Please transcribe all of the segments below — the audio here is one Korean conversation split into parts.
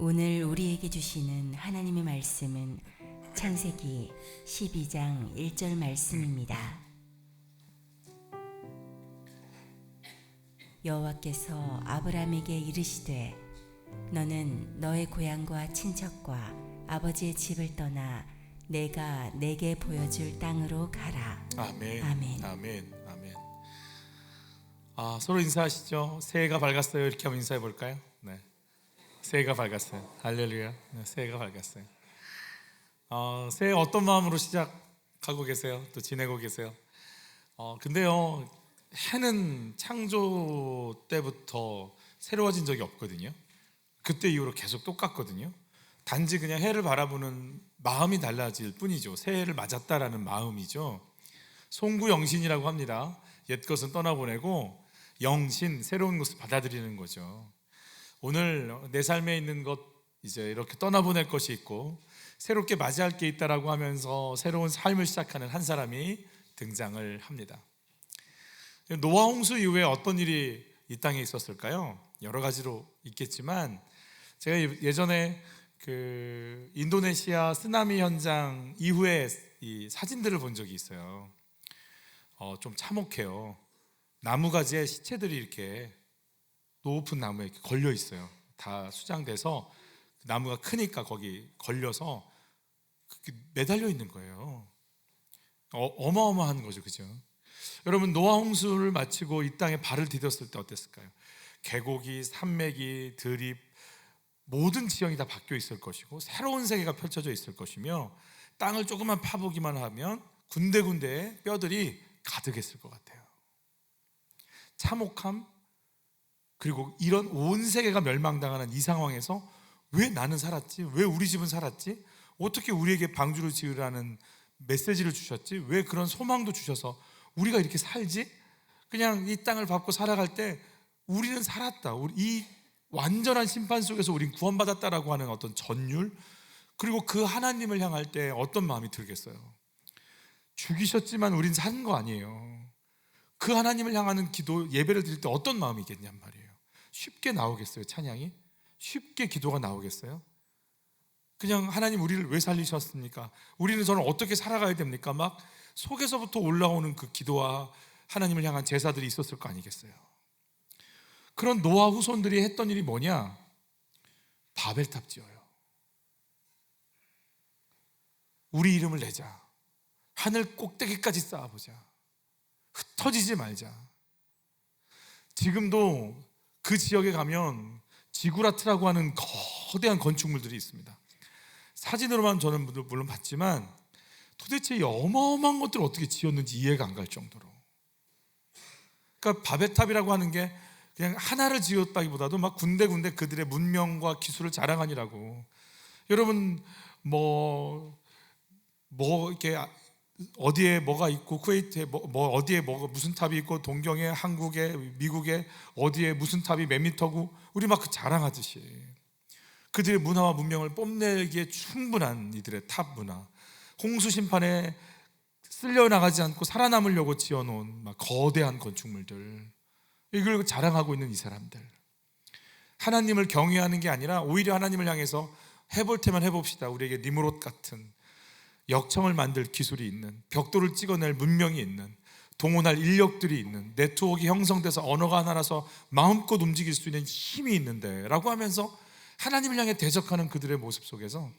오늘 우리에게 주시는 하나님의 말씀은 창세기 12장 1절 말씀입니다. 여호와께서 아브라함에게 이르시되 너는 너의 고향과 친척과 아버지의 집을 떠나 내가 내게 보여줄 땅으로 가라. 아멘. 아멘. 아멘. 아멘. 서로 인사하시죠. 새해가 밝았어요. 이렇게 한번 인사해 볼까요? 네. 새해가 밝았어요. 할렐루야. 네, 새해가 밝았어요. 새해 어떤 마음으로 시작하고 계세요? 또 지내고 계세요? 근데요, 해는 창조 때부터 새로워진 적이 없거든요. 그때 이후로 계속 똑같거든요. 단지 그냥 해를 바라보는 마음이 달라질 뿐이죠. 새해를 맞았다라는 마음이죠. 송구영신이라고 합니다. 옛 것은 떠나보내고 영신, 새로운 것을 받아들이는 거죠. 오늘 내 삶에 있는 것 이제 이렇게 떠나보낼 것이 있고 새롭게 맞이할 게 있다라고 하면서 새로운 삶을 시작하는 한 사람이 등장을 합니다. 노아 홍수 이후에 어떤 일이 이 땅에 있었을까요? 여러 가지로 있겠지만 제가 예전에 그 인도네시아 쓰나미 현장 이후에 이 사진들을 본 적이 있어요. 좀 참혹해요. 나무가지에 시체들이 이렇게 높은 나무에 이렇게 걸려 있어요. 다 수장돼서 나무가 크니까 거기 걸려서 매달려 있는 거예요. 어마어마한 거죠, 그죠? 여러분, 노아 홍수를 마치고 이 땅에 발을 디뎠을 때 어땠을까요? 계곡이, 산맥이, 들이 모든 지형이 다 바뀌어 있을 것이고 새로운 세계가 펼쳐져 있을 것이며 땅을 조금만 파보기만 하면 군데군데에 뼈들이 가득했을 것 같아요. 참혹함, 그리고 이런 온 세계가 멸망당하는 이 상황에서 왜 나는 살았지? 왜 우리 집은 살았지? 어떻게 우리에게 방주를 지으라는 메시지를 주셨지? 왜 그런 소망도 주셔서 우리가 이렇게 살지? 그냥 이 땅을 밟고 살아갈 때 우리는 살았다. 이 완전한 심판 속에서 우린 구원받았다라고 하는 어떤 전율, 그리고 그 하나님을 향할 때 어떤 마음이 들겠어요? 죽이셨지만 우린 산 거 아니에요. 그 하나님을 향하는 기도, 예배를 드릴 때 어떤 마음이겠냔 말이에요. 쉽게 나오겠어요? 찬양이? 쉽게 기도가 나오겠어요? 그냥 하나님 우리를 왜 살리셨습니까? 우리는 저는 어떻게 살아가야 됩니까? 막 속에서부터 올라오는 그 기도와 하나님을 향한 제사들이 있었을 거 아니겠어요? 그런 노아 후손들이 했던 일이 뭐냐? 바벨탑 지어요. 우리 이름을 내자. 하늘 꼭대기까지 쌓아보자. 흩어지지 말자. 지금도 그 지역에 가면 지구라트라고 하는 거대한 건축물들이 있습니다. 사진으로만 저는 물론 봤지만 도대체 이 어마어마한 것들을 어떻게 지었는지 이해가 안 갈 정도로. 그러니까 바벨탑이라고 하는 게 그냥 하나를 지었다기보다도 막 군데군데 그들의 문명과 기술을 자랑하니라고. 여러분 이렇게 어디에 뭐가 있고 쿠웨이트에 어디에 무슨 탑이 있고 동경에 한국에 미국에 어디에 무슨 탑이 몇 미터고 우리 막 그 자랑하듯이 그들의 문화와 문명을 뽐내기에 충분한 이들의 탑 문화, 홍수 심판에 쓸려나가지 않고 살아남으려고 지어놓은 막 거대한 건축물들, 이걸 자랑하고 있는 이 사람들, 하나님을 경외하는 게 아니라 오히려 하나님을 향해서 해볼 테면 해봅시다. 우리에게 니무롯 같은 역청을 만들 기술이 있는, 벽돌을 찍어낼 문명이 있는, 동원할 인력들이 있는, 네트워크가 형성돼서 언어가 하나라서 마음껏 움직일 수 있는 힘이 있는데 라고 하면서 하나님을 향해 대적하는 그들의 모습 속에서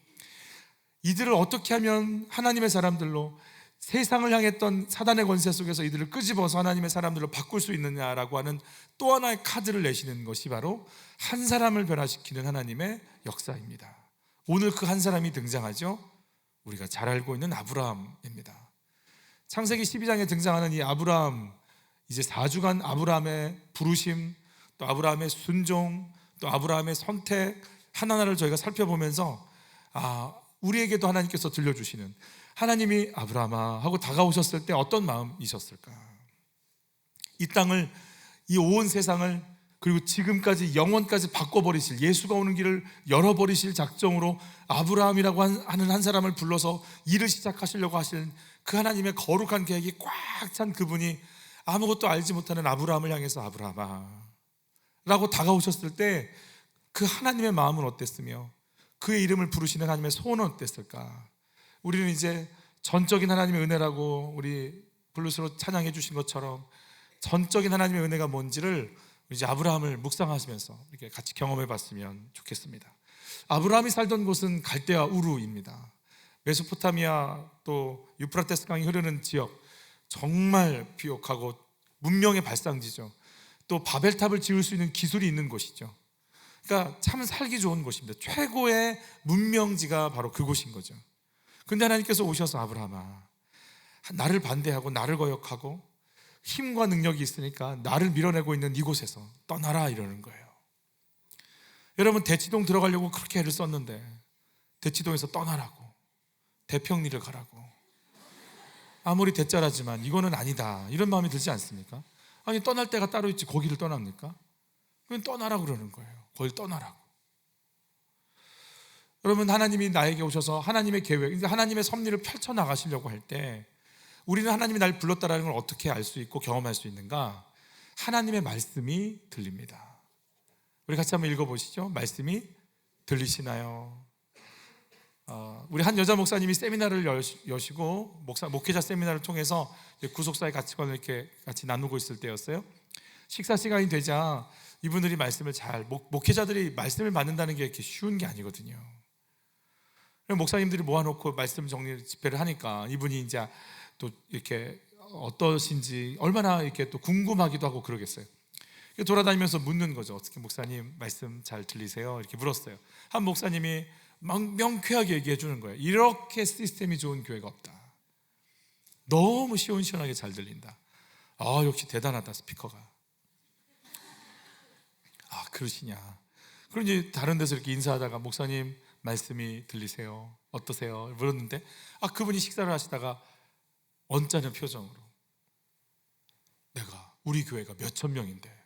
이들을 어떻게 하면 하나님의 사람들로, 세상을 향했던 사단의 권세 속에서 이들을 끄집어서 하나님의 사람들로 바꿀 수 있느냐라고 하는 또 하나의 카드를 내시는 것이 바로 한 사람을 변화시키는 하나님의 역사입니다. 오늘 그 한 사람이 등장하죠. 우리가 잘 알고 있는 아브라함입니다. 창세기 12장에 등장하는 이 아브라함, 이제 4주간 아브라함의 부르심, 또 아브라함의 순종, 또 아브라함의 선택 하나하나를 저희가 살펴보면서 우리에게도 하나님께서 들려주시는, 하나님이 아브라함아 하고 다가오셨을 때 어떤 마음이셨을까? 이 땅을, 이 온 세상을, 그리고 지금까지 영원까지 바꿔버리실, 예수가 오는 길을 열어버리실 작정으로 아브라함이라고 하는 한 사람을 불러서 일을 시작하시려고 하시는 그 하나님의 거룩한 계획이 꽉 찬 그분이 아무것도 알지 못하는 아브라함을 향해서 아브라함아 라고 다가오셨을 때 그 하나님의 마음은 어땠으며 그의 이름을 부르시는 하나님의 소원은 어땠을까? 우리는 이제 전적인 하나님의 은혜라고 우리 블루스로 찬양해 주신 것처럼 전적인 하나님의 은혜가 뭔지를 이제 아브라함을 묵상하시면서 이렇게 같이 경험해 봤으면 좋겠습니다. 아브라함이 살던 곳은 갈대아 우루입니다. 메소포타미아 또 유프라테스 강이 흐르는 지역, 정말 비옥하고 문명의 발상지죠. 또 바벨탑을 지을 수 있는 기술이 있는 곳이죠. 그러니까 참 살기 좋은 곳입니다. 최고의 문명지가 바로 그곳인 거죠. 근데 하나님께서 오셔서 아브라함아, 나를 반대하고 나를 거역하고 힘과 능력이 있으니까 나를 밀어내고 있는 이곳에서 떠나라 이러는 거예요. 여러분, 대치동 들어가려고 그렇게 애를 썼는데 대치동에서 떠나라고, 대평리를 가라고, 아무리 대짜라지만 이거는 아니다 이런 마음이 들지 않습니까? 아니, 떠날 때가 따로 있지 거기를 떠납니까? 그냥 떠나라고 그러는 거예요. 거길 떠나라고. 여러분, 하나님이 나에게 오셔서 하나님의 계획, 하나님의 섭리를 펼쳐나가시려고 할 때 우리는 하나님이 날 불렀다는 걸 어떻게 알 수 있고 경험할 수 있는가? 하나님의 말씀이 들립니다. 우리 같이 한번 읽어보시죠. 말씀이 들리시나요? 우리 한 여자 목사님이 세미나를 여시고 목회자 세미나를 통해서 구속사의 가치관을 이렇게 같이 나누고 있을 때였어요. 식사 시간이 되자 이분들이 말씀을 목회자들이 말씀을 받는다는 게 이렇게 쉬운 게 아니거든요. 목사님들이 모아놓고 말씀 정리 집회를 하니까 이분이 이제 또 이렇게 어떠신지 얼마나 이렇게 또 궁금하기도 하고 그러겠어요. 돌아다니면서 묻는 거죠. 어떻게 목사님 말씀 잘 들리세요? 이렇게 물었어요. 한 목사님이 명쾌하게 얘기해 주는 거예요. 이렇게 시스템이 좋은 교회가 없다. 너무 시원시원하게 잘 들린다. 아, 역시 대단하다 스피커가. 아, 그러시냐. 그럼 이제 다른 데서 이렇게 인사하다가 목사님 말씀이 들리세요? 어떠세요? 물었는데 그분이 식사를 하시다가 언짢은 표정으로 내가 우리 교회가 몇천 명인데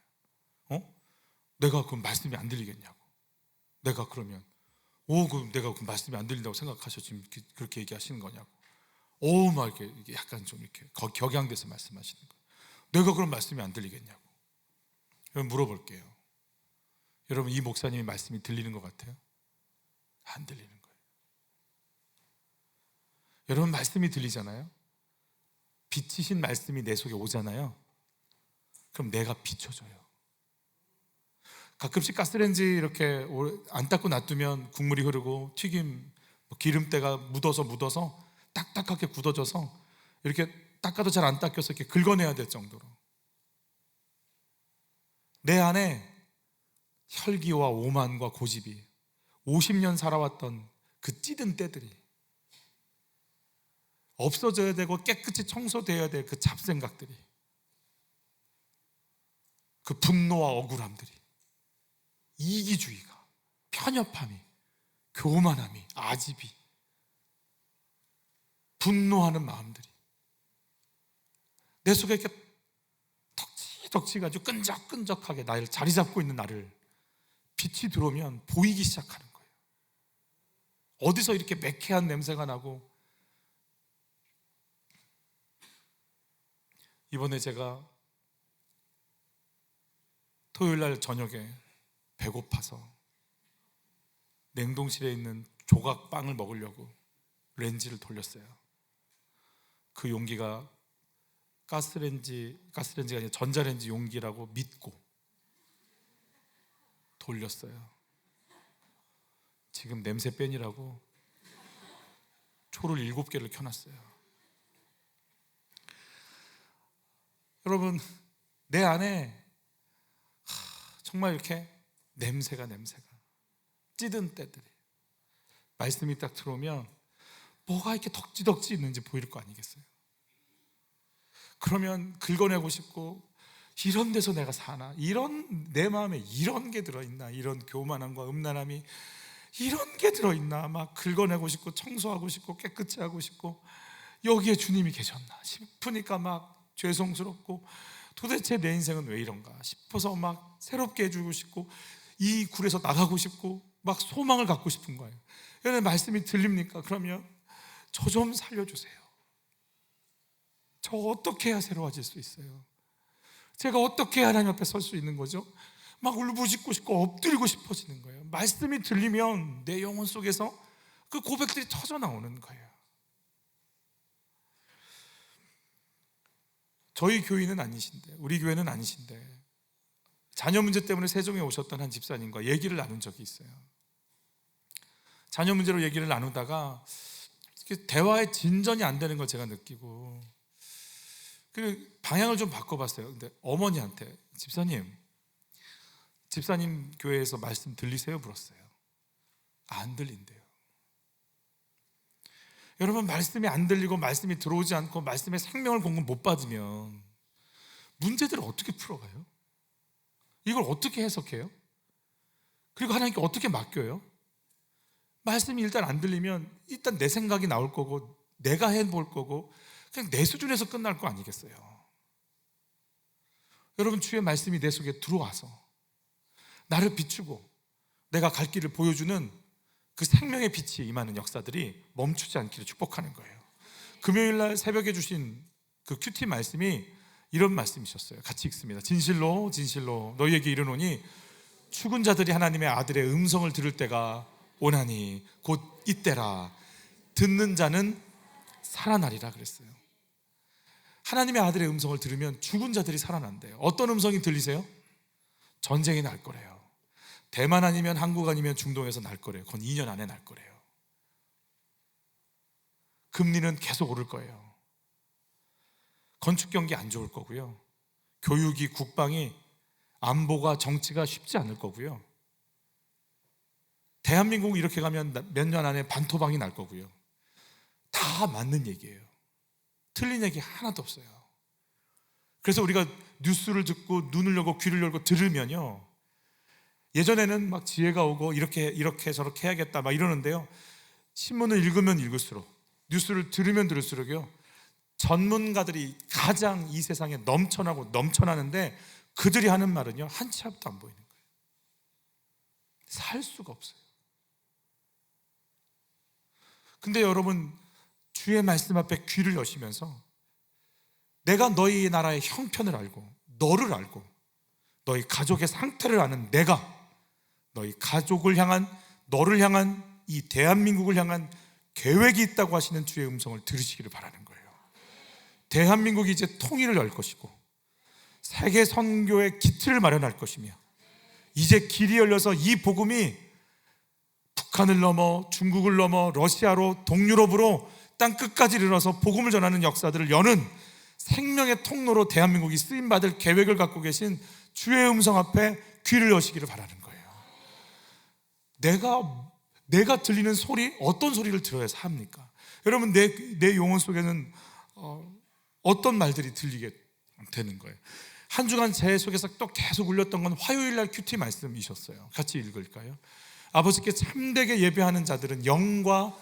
내가 그럼 말씀이 안 들리겠냐고. 내가 그러면 그럼 내가 그 말씀이 안 들린다고 생각하셔 지금 그렇게 얘기하시는 거냐고. 막 이렇게 약간 좀 이렇게 격양돼서 말씀하시는 거예요. 내가 그럼 말씀이 안 들리겠냐고. 여러분, 물어볼게요. 여러분, 이 목사님이 말씀이 들리는 것 같아요? 안 들리는 거예요. 여러분, 말씀이 들리잖아요. 비치신 말씀이 내 속에 오잖아요. 그럼 내가 비춰져요. 가끔씩 가스레인지 이렇게 안 닦고 놔두면 국물이 흐르고 튀김 기름때가 묻어서 딱딱하게 굳어져서 이렇게 닦아도 잘 안 닦여서 이렇게 긁어내야 될 정도로 내 안에 혈기와 오만과 고집이 50년 살아왔던 그 찌든 때들이 없어져야 되고 깨끗이 청소되어야 될 그 잡생각들이, 그 분노와 억울함들이, 이기주의가, 편협함이, 교만함이, 아집이, 분노하는 마음들이 내 속에 이렇게 덕지덕지가지고 끈적끈적하게 나를 자리 잡고 있는 나를 빛이 들어오면 보이기 시작하는 거예요. 어디서 이렇게 매캐한 냄새가 나고. 이번에 제가 토요일날 저녁에 배고파서 냉동실에 있는 조각빵을 먹으려고 렌지를 돌렸어요. 그 용기가 가스레인지가 아니라 전자레인지 용기라고 믿고 돌렸어요. 지금 냄새 빼니라고 초를 7개를 켜놨어요. 여러분, 내 안에 정말 이렇게 냄새가 찌든 때들이 말씀이 딱 들어오면 뭐가 이렇게 덕지덕지 있는지 보일 거 아니겠어요? 그러면 긁어내고 싶고, 이런 데서 내가 사나? 이런 내 마음에 이런 게 들어있나? 이런 교만함과 음란함이 이런 게 들어있나? 막 긁어내고 싶고 청소하고 싶고 깨끗이 하고 싶고, 여기에 주님이 계셨나 싶으니까 막 죄송스럽고, 도대체 내 인생은 왜 이런가 싶어서 막 새롭게 해주고 싶고, 이 굴에서 나가고 싶고, 막 소망을 갖고 싶은 거예요. 여러분, 말씀이 들립니까? 그러면 저 좀 살려주세요. 저 어떻게 해야 새로워질 수 있어요? 제가 어떻게 해야 하나님 앞에 설 수 있는 거죠? 막 울부짖고 싶고 엎드리고 싶어지는 거예요. 말씀이 들리면 내 영혼 속에서 그 고백들이 터져 나오는 거예요. 저희 교인은 아니신데, 우리 교회는 아니신데 자녀 문제 때문에 세종에 오셨던 한 집사님과 얘기를 나눈 적이 있어요. 자녀 문제로 얘기를 나누다가 대화의 진전이 안 되는 걸 제가 느끼고 그 방향을 좀 바꿔봤어요. 근데 어머니한테 집사님 교회에서 말씀 들리세요? 물었어요. 안 들린대요. 여러분, 말씀이 안 들리고 말씀이 들어오지 않고 말씀의 생명을 공급 못 받으면 문제들을 어떻게 풀어가요? 이걸 어떻게 해석해요? 그리고 하나님께 어떻게 맡겨요? 말씀이 일단 안 들리면 일단 내 생각이 나올 거고 내가 해볼 거고 그냥 내 수준에서 끝날 거 아니겠어요? 여러분, 주의 말씀이 내 속에 들어와서 나를 비추고 내가 갈 길을 보여주는 그 생명의 빛이 임하는 역사들이 멈추지 않기를 축복하는 거예요. 금요일날 새벽에 주신 그 큐티 말씀이 이런 말씀이셨어요. 같이 읽습니다. 진실로 진실로 너희에게 이르노니 죽은 자들이 하나님의 아들의 음성을 들을 때가 오나니 곧 이때라. 듣는 자는 살아나리라 그랬어요. 하나님의 아들의 음성을 들으면 죽은 자들이 살아난대요. 어떤 음성이 들리세요? 전쟁이 날 거래요. 대만 아니면 한국 아니면 중동에서 날 거래요. 그건 2년 안에 날 거래요. 금리는 계속 오를 거예요. 건축 경기 안 좋을 거고요. 교육이, 국방이, 안보가, 정치가 쉽지 않을 거고요. 대한민국 이렇게 가면 몇 년 안에 반토막이 날 거고요. 다 맞는 얘기예요. 틀린 얘기 하나도 없어요. 그래서 우리가 뉴스를 듣고 눈을 열고 귀를 열고 들으면요, 예전에는 막 지혜가 오고 이렇게 저렇게 해야겠다 막 이러는데요, 신문을 읽으면 읽을수록, 뉴스를 들으면 들을수록요, 전문가들이 가장 이 세상에 넘쳐나고 넘쳐나는데 그들이 하는 말은요, 한 치 앞도 안 보이는 거예요. 살 수가 없어요. 근데 여러분, 주의 말씀 앞에 귀를 여시면서 내가 너희 나라의 형편을 알고 너를 알고 너희 가족의 상태를 아는 내가 너희 가족을 향한, 너를 향한, 이 대한민국을 향한 계획이 있다고 하시는 주의 음성을 들으시기를 바라는 거예요. 대한민국이 이제 통일을 열 것이고 세계 선교의 기틀을 마련할 것이며 이제 길이 열려서 이 복음이 북한을 넘어 중국을 넘어 러시아로 동유럽으로 땅 끝까지 이르러서 복음을 전하는 역사들을 여는 생명의 통로로 대한민국이 쓰임받을 계획을 갖고 계신 주의 음성 앞에 귀를 여시기를 바라는 거예요. 내가 들리는 소리, 어떤 소리를 들어야 삽니까? 여러분, 내 영혼 속에는 어떤 말들이 들리게 되는 거예요? 한 주간 제 속에서 또 계속 울렸던 건 화요일날 큐티 말씀이셨어요. 같이 읽을까요? 아버지께 참되게 예배하는 자들은 영과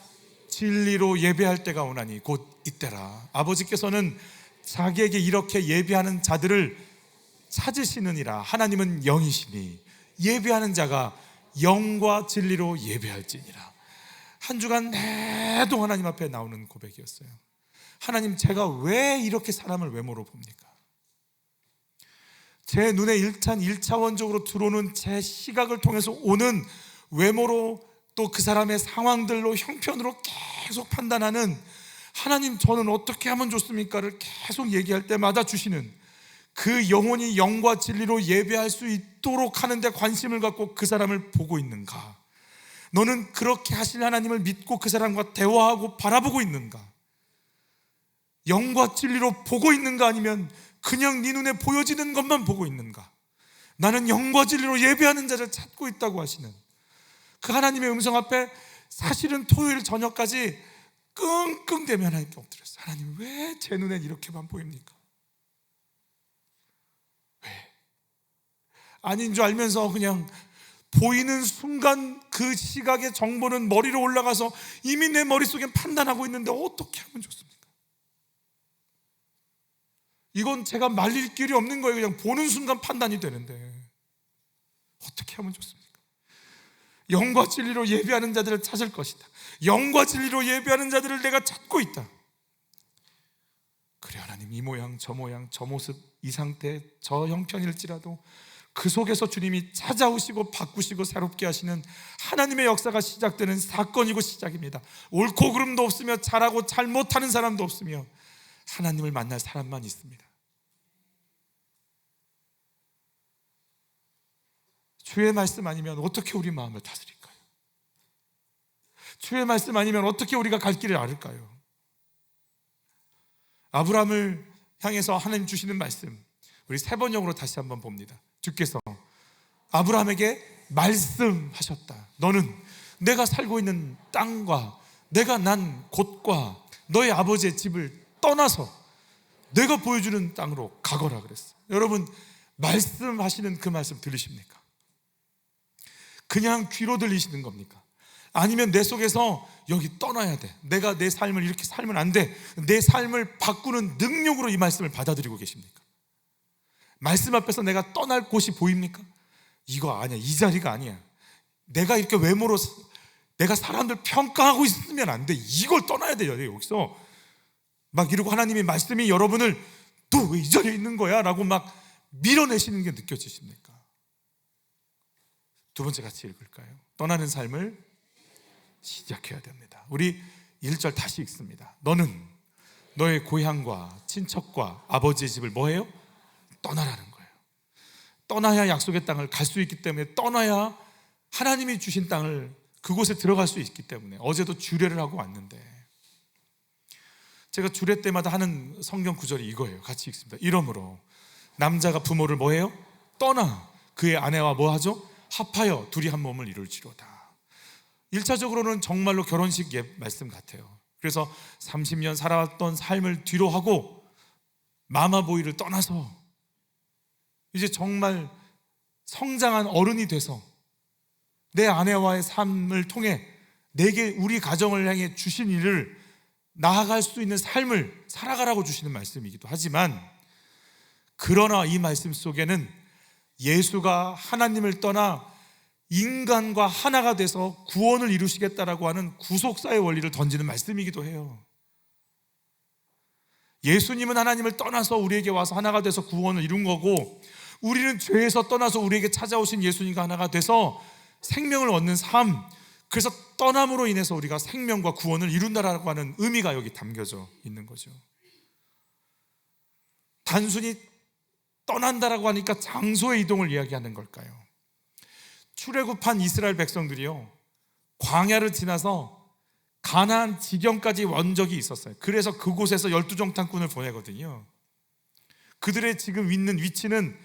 진리로 예배할 때가 오나니 곧 이때라. 아버지께서는 자기에게 이렇게 예배하는 자들을 찾으시느니라. 하나님은 영이시니 예배하는 자가 영과 진리로 예배할지니라. 한 주간 내도 하나님 앞에 나오는 고백이었어요. 하나님, 제가 왜 이렇게 사람을 외모로 봅니까? 제 눈에 1차원적으로 들어오는 제 시각을 통해서 오는 외모로, 또 그 사람의 상황들로, 형편으로 계속 판단하는 하나님, 저는 어떻게 하면 좋습니까를 계속 얘기할 때마다 주시는 그 영혼이 영과 진리로 예배할 수 있도록 하는 데 관심을 갖고 그 사람을 보고 있는가? 너는 그렇게 하실 하나님을 믿고 그 사람과 대화하고 바라보고 있는가? 영과 진리로 보고 있는가? 아니면 그냥 네 눈에 보여지는 것만 보고 있는가? 나는 영과 진리로 예배하는 자를 찾고 있다고 하시는 그 하나님의 음성 앞에 사실은 토요일 저녁까지 끙끙대며 하나님께 엎드렸어요. 하나님, 왜 제 눈엔 이렇게만 보입니까? 왜? 아닌 줄 알면서 그냥 보이는 순간 그 시각의 정보는 머리로 올라가서 이미 내 머릿속엔 판단하고 있는데 어떻게 하면 좋습니까? 이건 제가 말릴 길이 없는 거예요. 그냥 보는 순간 판단이 되는데 어떻게 하면 좋습니까? 영과 진리로 예배하는 자들을 찾을 것이다. 영과 진리로 예배하는 자들을 내가 찾고 있다. 그래, 하나님, 이 모양 저 모양 저 모습 이 상태 저 형편일지라도 그 속에서 주님이 찾아오시고 바꾸시고 새롭게 하시는 하나님의 역사가 시작되는 사건이고 시작입니다. 옳고 그름도 없으며 잘하고 잘못하는 사람도 없으며 하나님을 만날 사람만 있습니다. 주의 말씀 아니면 어떻게 우리 마음을 다스릴까요? 주의 말씀 아니면 어떻게 우리가 갈 길을 알을까요? 아브라함을 향해서 하나님 주시는 말씀, 우리 세 번역으로 다시 한번 봅니다. 주께서 아브라함에게 말씀하셨다. 너는 내가 살고 있는 땅과 내가 난 곳과 너의 아버지의 집을 떠나서 내가 보여주는 땅으로 가거라 그랬어요. 여러분, 말씀하시는 그 말씀 들리십니까? 그냥 귀로 들리시는 겁니까? 아니면 내 속에서 여기 떠나야 돼, 내가 내 삶을 이렇게 살면 안 돼, 내 삶을 바꾸는 능력으로 이 말씀을 받아들이고 계십니까? 말씀 앞에서 내가 떠날 곳이 보입니까? 이거 아니야, 이 자리가 아니야, 내가 이렇게 외모로 내가 사람들 평가하고 있으면 안 돼, 이걸 떠나야 돼요. 여기서 막 이러고 하나님의 말씀이 여러분을 너 왜 이 자리에 있는 거야? 라고 막 밀어내시는 게 느껴지십니까? 두 번째 같이 읽을까요? 떠나는 삶을 시작해야 됩니다. 우리 1절 다시 읽습니다. 너는 너의 고향과 친척과 아버지의 집을 뭐해요? 떠나라는 거예요. 떠나야 약속의 땅을 갈 수 있기 때문에, 떠나야 하나님이 주신 땅을 그곳에 들어갈 수 있기 때문에. 어제도 주례를 하고 왔는데 제가 주례 때마다 하는 성경 구절이 이거예요. 같이 읽습니다. 이러므로 남자가 부모를 뭐해요? 떠나 그의 아내와 뭐하죠? 합하여 둘이 한 몸을 이룰지로다. 1차적으로는 정말로 결혼식 예 말씀 같아요. 그래서 30년 살아왔던 삶을 뒤로 하고 마마보이를 떠나서 이제 정말 성장한 어른이 돼서 내 아내와의 삶을 통해 내게 우리 가정을 향해 주신 일을 나아갈 수 있는 삶을 살아가라고 주시는 말씀이기도 하지만, 그러나 이 말씀 속에는 예수가 하나님을 떠나 인간과 하나가 돼서 구원을 이루시겠다라고 하는 구속사의 원리를 던지는 말씀이기도 해요. 예수님은 하나님을 떠나서 우리에게 와서 하나가 돼서 구원을 이룬 거고, 우리는 죄에서 떠나서 우리에게 찾아오신 예수님과 하나가 돼서 생명을 얻는 삶, 그래서 떠남으로 인해서 우리가 생명과 구원을 이룬다라고 하는 의미가 여기 담겨져 있는 거죠. 단순히 떠난다라고 하니까 장소의 이동을 이야기하는 걸까요? 출애굽한 이스라엘 백성들이요, 광야를 지나서 가나안 지경까지 온 적이 있었어요. 그래서 그곳에서 12정탐꾼을 보내거든요. 그들의 지금 있는 위치는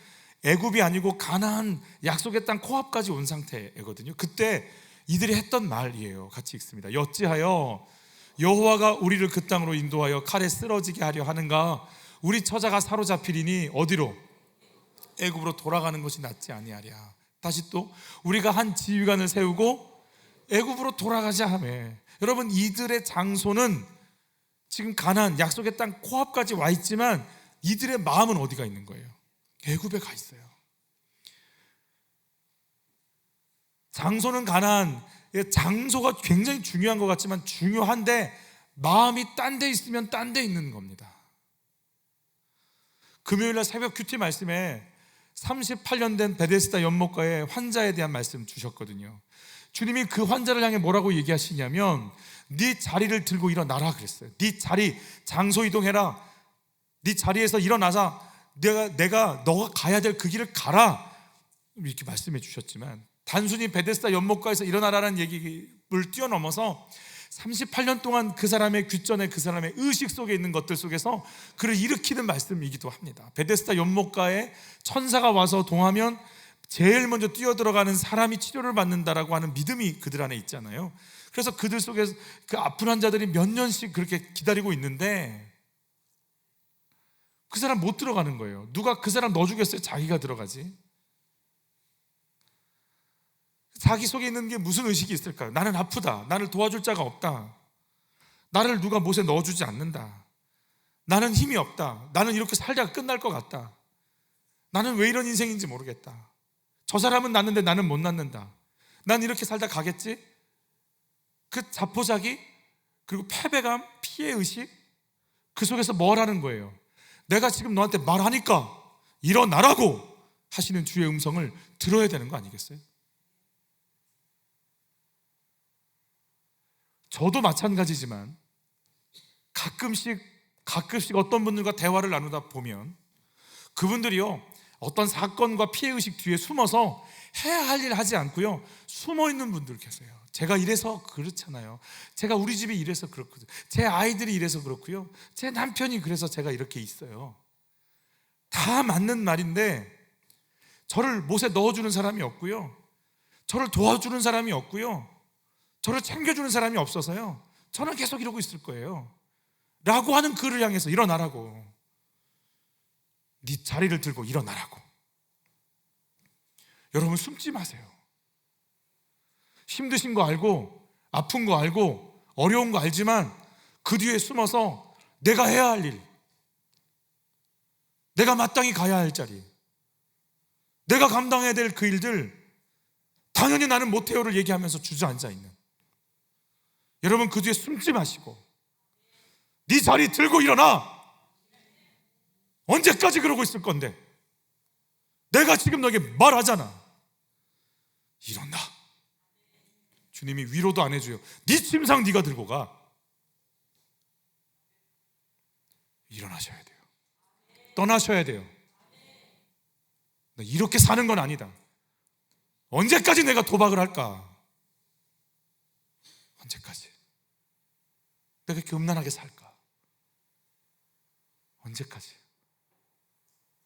애굽이 아니고 가나안 약속의 땅 코앞까지 온 상태거든요. 그때 이들이 했던 말이에요. 같이 읽습니다. 어찌하여 여호와가 우리를 그 땅으로 인도하여 칼에 쓰러지게 하려 하는가? 우리 처자가 사로잡히리니 어디로? 애굽으로 돌아가는 것이 낫지 아니하랴. 다시 또 우리가 한 지휘관을 세우고 애굽으로 돌아가자 하며. 여러분, 이들의 장소는 지금 가나안 약속의 땅 코앞까지 와 있지만 이들의 마음은 어디가 있는 거예요? 애굽에 가 있어요. 장소는 가나안, 장소가 굉장히 중요한 것 같지만 중요한데 마음이 딴 데 있으면 딴 데 있는 겁니다. 금요일날 새벽 큐티 말씀에 38년 된 베데스다 연못가의 환자에 대한 말씀 주셨거든요. 주님이 그 환자를 향해 뭐라고 얘기하시냐면, 네 자리를 들고 일어나라 그랬어요. 네 자리, 장소 이동해라. 네 자리에서 일어나서 너가 가야 될 그 길을 가라, 이렇게 말씀해 주셨지만, 단순히 베데스다 연못가에서 일어나라는 얘기를 뛰어넘어서 38년 동안 그 사람의 귓전에, 그 사람의 의식 속에 있는 것들 속에서 그를 일으키는 말씀이기도 합니다. 베데스다 연못가에 천사가 와서 동하면 제일 먼저 뛰어들어가는 사람이 치료를 받는다라고 하는 믿음이 그들 안에 있잖아요. 그래서 그들 속에서 그 아픈 환자들이 몇 년씩 그렇게 기다리고 있는데 그 사람 못 들어가는 거예요. 누가 그 사람 넣어주겠어요? 자기가 들어가지. 자기 속에 있는 게 무슨 의식이 있을까요? 나는 아프다, 나를 도와줄 자가 없다, 나를 누가 못에 넣어주지 않는다, 나는 힘이 없다, 나는 이렇게 살다가 끝날 것 같다, 나는 왜 이런 인생인지 모르겠다, 저 사람은 낳는데 나는 못 낳는다, 난 이렇게 살다 가겠지. 그 자포자기, 그리고 패배감, 피해의식, 그 속에서 뭘 하는 거예요? 내가 지금 너한테 말하니까 일어나라고 하시는 주의 음성을 들어야 되는 거 아니겠어요? 저도 마찬가지지만 가끔씩 어떤 분들과 대화를 나누다 보면 그분들이요, 어떤 사건과 피해의식 뒤에 숨어서 해야 할 일 하지 않고요, 숨어 있는 분들 계세요. 제가 이래서 그렇잖아요. 제가 우리 집이 이래서 그렇거든요. 제 아이들이 이래서 그렇고요. 제 남편이 그래서 제가 이렇게 있어요. 다 맞는 말인데 저를 못에 넣어주는 사람이 없고요, 저를 도와주는 사람이 없고요, 저를 챙겨주는 사람이 없어서요, 저는 계속 이러고 있을 거예요 라고 하는 그를 향해서 일어나라고, 네 자리를 들고 일어나라고. 여러분, 숨지 마세요. 힘드신 거 알고, 아픈 거 알고, 어려운 거 알지만 그 뒤에 숨어서 내가 해야 할 일, 내가 마땅히 가야 할 자리, 내가 감당해야 될 그 일들 당연히 나는 못해요를 얘기하면서 주저앉아 있는 여러분, 그 뒤에 숨지 마시고 네 자리 들고 일어나. 언제까지 그러고 있을 건데? 내가 지금 너에게 말하잖아. 일어나. 주님이 위로도 안 해줘요. 네 침상 네가 들고 가. 일어나셔야 돼요. 떠나셔야 돼요. 이렇게 사는 건 아니다. 언제까지 내가 도박을 할까? 언제까지 내가 이렇게 음란하게 살까? 언제까지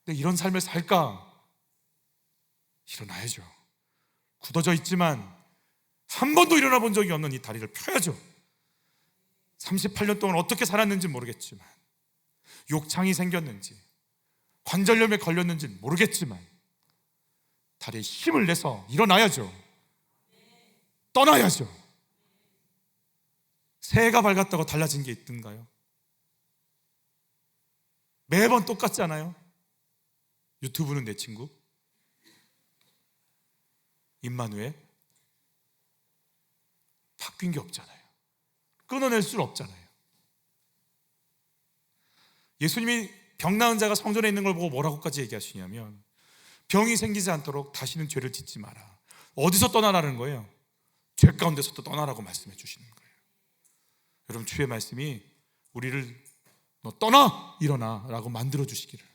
내가 이런 삶을 살까? 일어나야죠. 굳어져 있지만 한 번도 일어나 본 적이 없는 이 다리를 펴야죠. 38년 동안 어떻게 살았는지 모르겠지만, 욕창이 생겼는지 관절염에 걸렸는지 모르겠지만 다리에 힘을 내서 일어나야죠. 떠나야죠. 새해가 밝았다고 달라진 게 있던가요? 매번 똑같지 않아요? 유튜브는 내 친구, 임마누엘, 바뀐 게 없잖아요. 끊어낼 수는 없잖아요. 예수님이 병 나은 자가 성전에 있는 걸 보고 뭐라고까지 얘기하시냐면, 병이 생기지 않도록 다시는 죄를 짓지 마라. 어디서 떠나라는 거예요? 죄 가운데서 또 떠나라고 말씀해 주시는 거예요. 여러분, 주의 말씀이 우리를 너 떠나! 일어나! 라고 만들어 주시기를.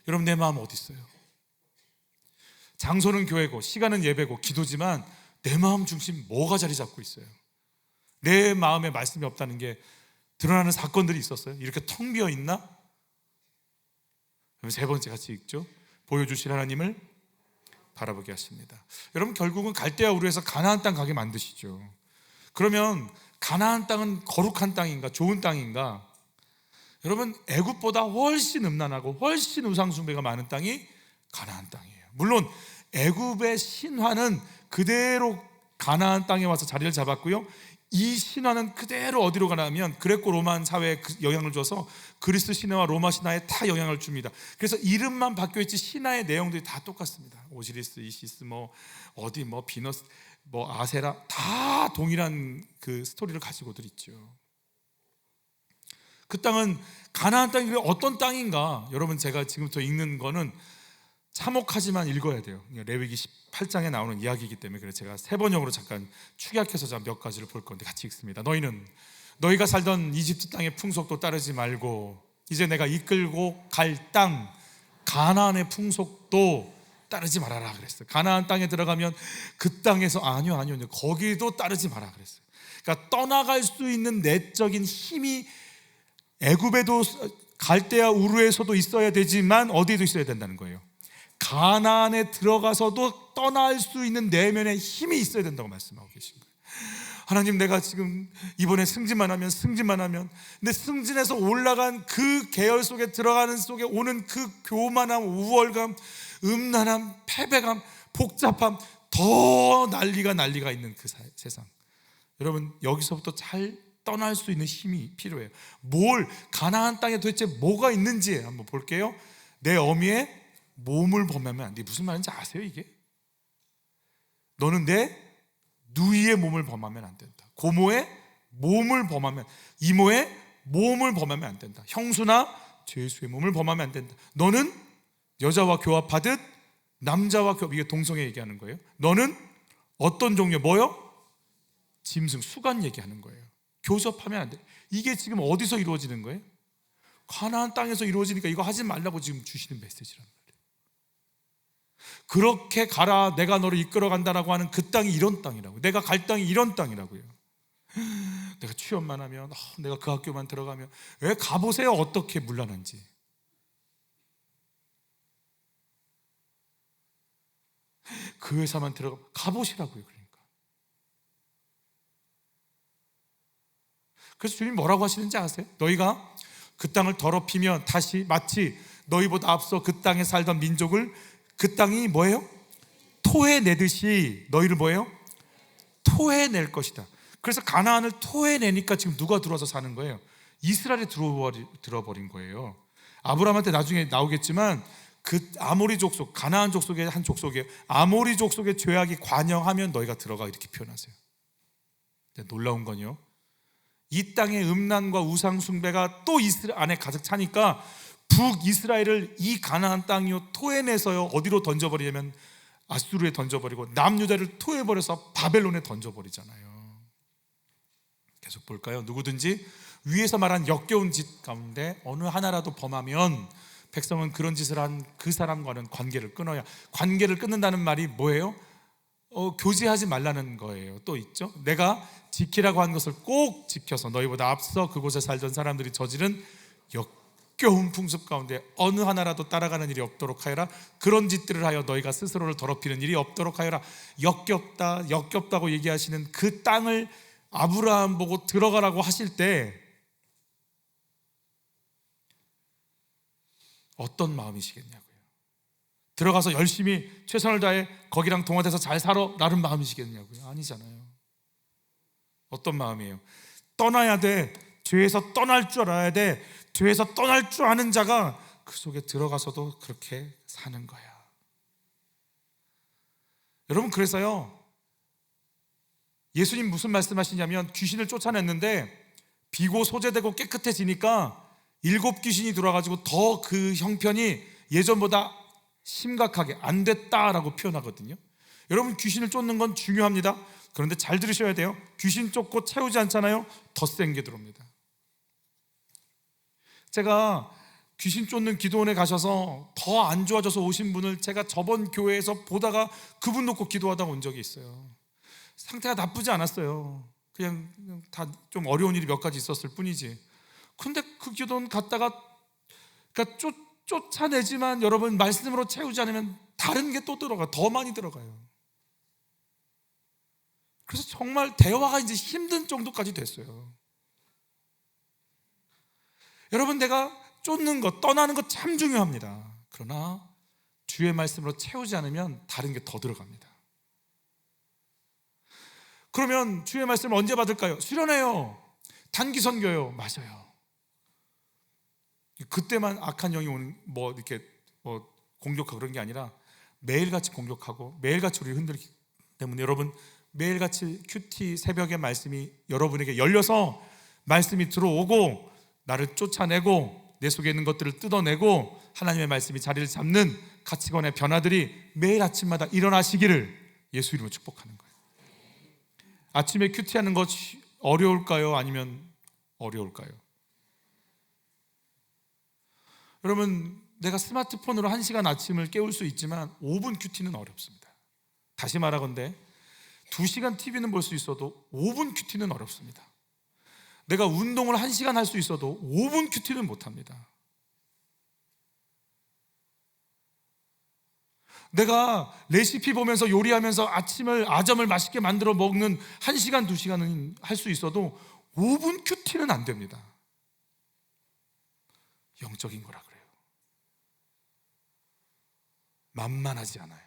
여러분, 내 마음 어디 있어요? 장소는 교회고 시간은 예배고 기도지만 내 마음 중심 뭐가 자리 잡고 있어요? 내 마음에 말씀이 없다는 게 드러나는 사건들이 있었어요? 이렇게 텅 비어 있나? 그럼 세 번째 같이 읽죠. 보여주실 하나님을 바라보게 하십니다. 여러분, 결국은 갈대아 우르에서 가나안 땅 가게 만드시죠. 그러면 가나안 땅은 거룩한 땅인가 좋은 땅인가? 여러분, 애굽보다 훨씬 음란하고 훨씬 우상숭배가 많은 땅이 가나안 땅이에요. 물론 애굽의 신화는 그대로 가나안 땅에 와서 자리를 잡았고요, 이 신화는 그대로 어디로 가냐면 그레코 로만 사회에 영향을 줘서 그리스 신화와 로마 신화에 다 영향을 줍니다. 그래서 이름만 바뀌어 있지 신화의 내용들이 다 똑같습니다. 오시리스, 이시스, 어디 비너스, 아세라, 다 동일한 그 스토리를 가지고들 있죠. 그 땅은 가나안 땅이 어떤 땅인가? 여러분, 제가 지금부터 읽는 거는 참혹하지만 읽어야 돼요. 레위기 18장에 나오는 이야기이기 때문에 그래서 제가 세 번역으로 잠깐 축약해서 몇 가지를 볼 건데 같이 읽습니다. 너희가 살던 이집트 땅의 풍속도 따르지 말고 이제 내가 이끌고 갈 땅 가나안의 풍속도 따르지 말아라 그랬어요. 가나안 땅에 들어가면 그 땅에서 아니요 거기도 따르지 마라 그랬어요. 그러니까 떠나갈 수 있는 내적인 힘이 애굽에도 갈대아 우르에서도 있어야 되지만 어디에도 있어야 된다는 거예요. 가나안에 들어가서도 떠날 수 있는 내면의 힘이 있어야 된다고 말씀하고 계신 거예요. 하나님, 내가 지금 이번에 승진만 하면 근데 승진해서 올라간 그 계열 속에 들어가는 속에 오는 그 교만함, 우월감, 음란함, 패배감, 복잡함, 더 난리가 있는 그 세상. 여러분, 여기서부터 잘 떠날 수 있는 힘이 필요해요. 가나안 땅에 도대체 뭐가 있는지 한번 볼게요. 내 어미의 몸을 범하면 안 돼. 무슨 말인지 아세요 이게? 너는 내 누이의 몸을 범하면 안 된다. 고모의 몸을 범하면, 이모의 몸을 범하면 안 된다. 형수나 죄수의 몸을 범하면 안 된다. 너는 여자와 교합하듯 남자와 이게 동성애 얘기하는 거예요. 너는 어떤 종류 뭐요? 짐승, 수간 얘기하는 거예요. 교섭하면 안 돼. 이게 지금 어디서 이루어지는 거예요? 가나안 땅에서 이루어지니까 이거 하지 말라고 지금 주시는 메시지란 말이에요. 그렇게 가라, 내가 너를 이끌어 간다라고 하는 그 땅이 이런 땅이라고. 내가 갈 땅이 이런 땅이라고요. 내가 취업만 하면, 내가 그 학교만 들어가면, 왜 가보세요? 어떻게 물러난지. 그 회사만 들어가 가보시라고요. 그러니까. 그래서 주님 뭐라고 하시는지 아세요? 너희가 그 땅을 더럽히면 다시 마치 너희보다 앞서 그 땅에 살던 민족을 그 땅이 뭐예요? 토해내듯이 너희를 뭐예요? 토해낼 것이다. 그래서 가나안을 토해내니까 지금 누가 들어와서 사는 거예요? 이스라엘이 들어버린 거예요. 아브라함한테 나중에 나오겠지만 그 아모리 족속, 가나안 족속의 한 족속이에요. 아모리 족속의 죄악이 관영하면 너희가 들어가, 이렇게 표현하세요. 놀라운 건요, 이 땅의 음란과 우상 숭배가 또 이스라엘 안에 가득 차니까 북이스라엘을 이 가나안 땅이요 토해내서요 어디로 던져버리냐면 아수르에 던져버리고 남유다를 토해버려서 바벨론에 던져버리잖아요. 계속 볼까요? 누구든지 위에서 말한 역겨운 짓 가운데 어느 하나라도 범하면 백성은 그런 짓을 한 그 사람과는 관계를 끊어야. 관계를 끊는다는 말이 뭐예요? 교제하지 말라는 거예요. 또 있죠, 내가 지키라고 한 것을 꼭 지켜서 너희보다 앞서 그곳에 살던 사람들이 저지른 역겨운 풍습 가운데 어느 하나라도 따라가는 일이 없도록 하여라. 그런 짓들을 하여 너희가 스스로를 더럽히는 일이 없도록 하여라. 역겹다고 얘기하시는 그 땅을 아브라함 보고 들어가라고 하실 때 어떤 마음이시겠냐고요. 들어가서 열심히 최선을 다해 거기랑 동화돼서 잘 살아 라는 마음이시겠냐고요. 아니잖아요. 어떤 마음이에요? 떠나야 돼. 죄에서 떠날 줄 알아야 돼. 죄에서 떠날 줄 아는 자가 그 속에 들어가서도 그렇게 사는 거야. 여러분, 그래서요 예수님 무슨 말씀하시냐면 귀신을 쫓아냈는데 비고 소재되고 깨끗해지니까 7 귀신이 들어와가지고 더 그 형편이 예전보다 심각하게 안 됐다라고 표현하거든요. 여러분, 귀신을 쫓는 건 중요합니다. 그런데 잘 들으셔야 돼요. 귀신 쫓고 채우지 않잖아요. 더 센 게 들어옵니다. 제가 귀신 쫓는 기도원에 가셔서 더 안 좋아져서 오신 분을 제가 저번 교회에서 보다가 그분 놓고 기도하다가 온 적이 있어요. 상태가 나쁘지 않았어요. 그냥 다 좀 어려운 일이 몇 가지 있었을 뿐이지. 근데 그 기도원 갔다가 그러니까 쫓아내지만 여러분, 말씀으로 채우지 않으면 다른 게 또 들어가, 더 많이 들어가요. 그래서 정말 대화가 이제 힘든 정도까지 됐어요. 여러분, 내가 쫓는 것, 떠나는 것 참 중요합니다. 그러나 주의 말씀으로 채우지 않으면 다른 게 더 들어갑니다. 그러면 주의 말씀을 언제 받을까요? 수련회요, 단기 선교요. 맞아요. 그때만 악한 영이 오는 이렇게 공격하고 그런 게 아니라 매일같이 공격하고 매일같이 우리 흔들기 때문에 여러분, 매일같이 큐티 새벽에 말씀이 여러분에게 열려서 말씀이 들어오고 나를 쫓아내고 내 속에 있는 것들을 뜯어내고 하나님의 말씀이 자리를 잡는 가치관의 변화들이 매일 아침마다 일어나시기를 예수 이름으로 축복하는 거예요. 아침에 큐티하는 것이 어려울까요? 아니면 어려울까요? 여러분, 내가 스마트폰으로 1시간 아침을 깨울 수 있지만 5분 큐티는 어렵습니다. 다시 말하건대 2시간 TV는 볼 수 있어도 5분 큐티는 어렵습니다. 내가 운동을 1시간 할 수 있어도 5분 큐티는 못합니다. 내가 레시피 보면서 요리하면서 아점을 맛있게 만들어 먹는 1시간, 2시간은 할 수 있어도 5분 큐티는 안 됩니다. 영적인 거라 그래요. 만만하지 않아요.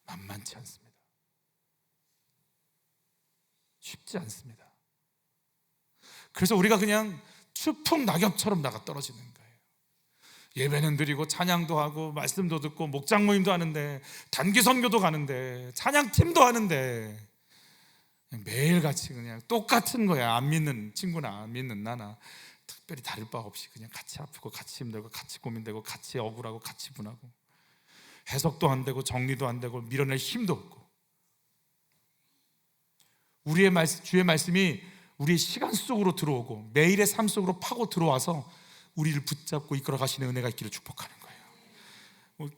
만만치 않습니다. 쉽지 않습니다. 그래서 우리가 그냥 추풍 낙엽처럼 나가 떨어지는 거예요. 예배는 드리고 찬양도 하고 말씀도 듣고 목장 모임도 하는데 단기 선교도 가는데 찬양팀도 하는데 매일같이 그냥 똑같은 거야. 안 믿는 친구나 안 믿는 나나 특별히 다를 바 없이 그냥 같이 아프고 같이 힘들고 같이 고민되고 같이 억울하고 같이 분하고 해석도 안 되고 정리도 안 되고 밀어낼 힘도 없고 주의 말씀이 우리의 시간 속으로 들어오고 매일의 삶 속으로 파고 들어와서 우리를 붙잡고 이끌어 가시는 은혜가 있기를 축복하는 거예요.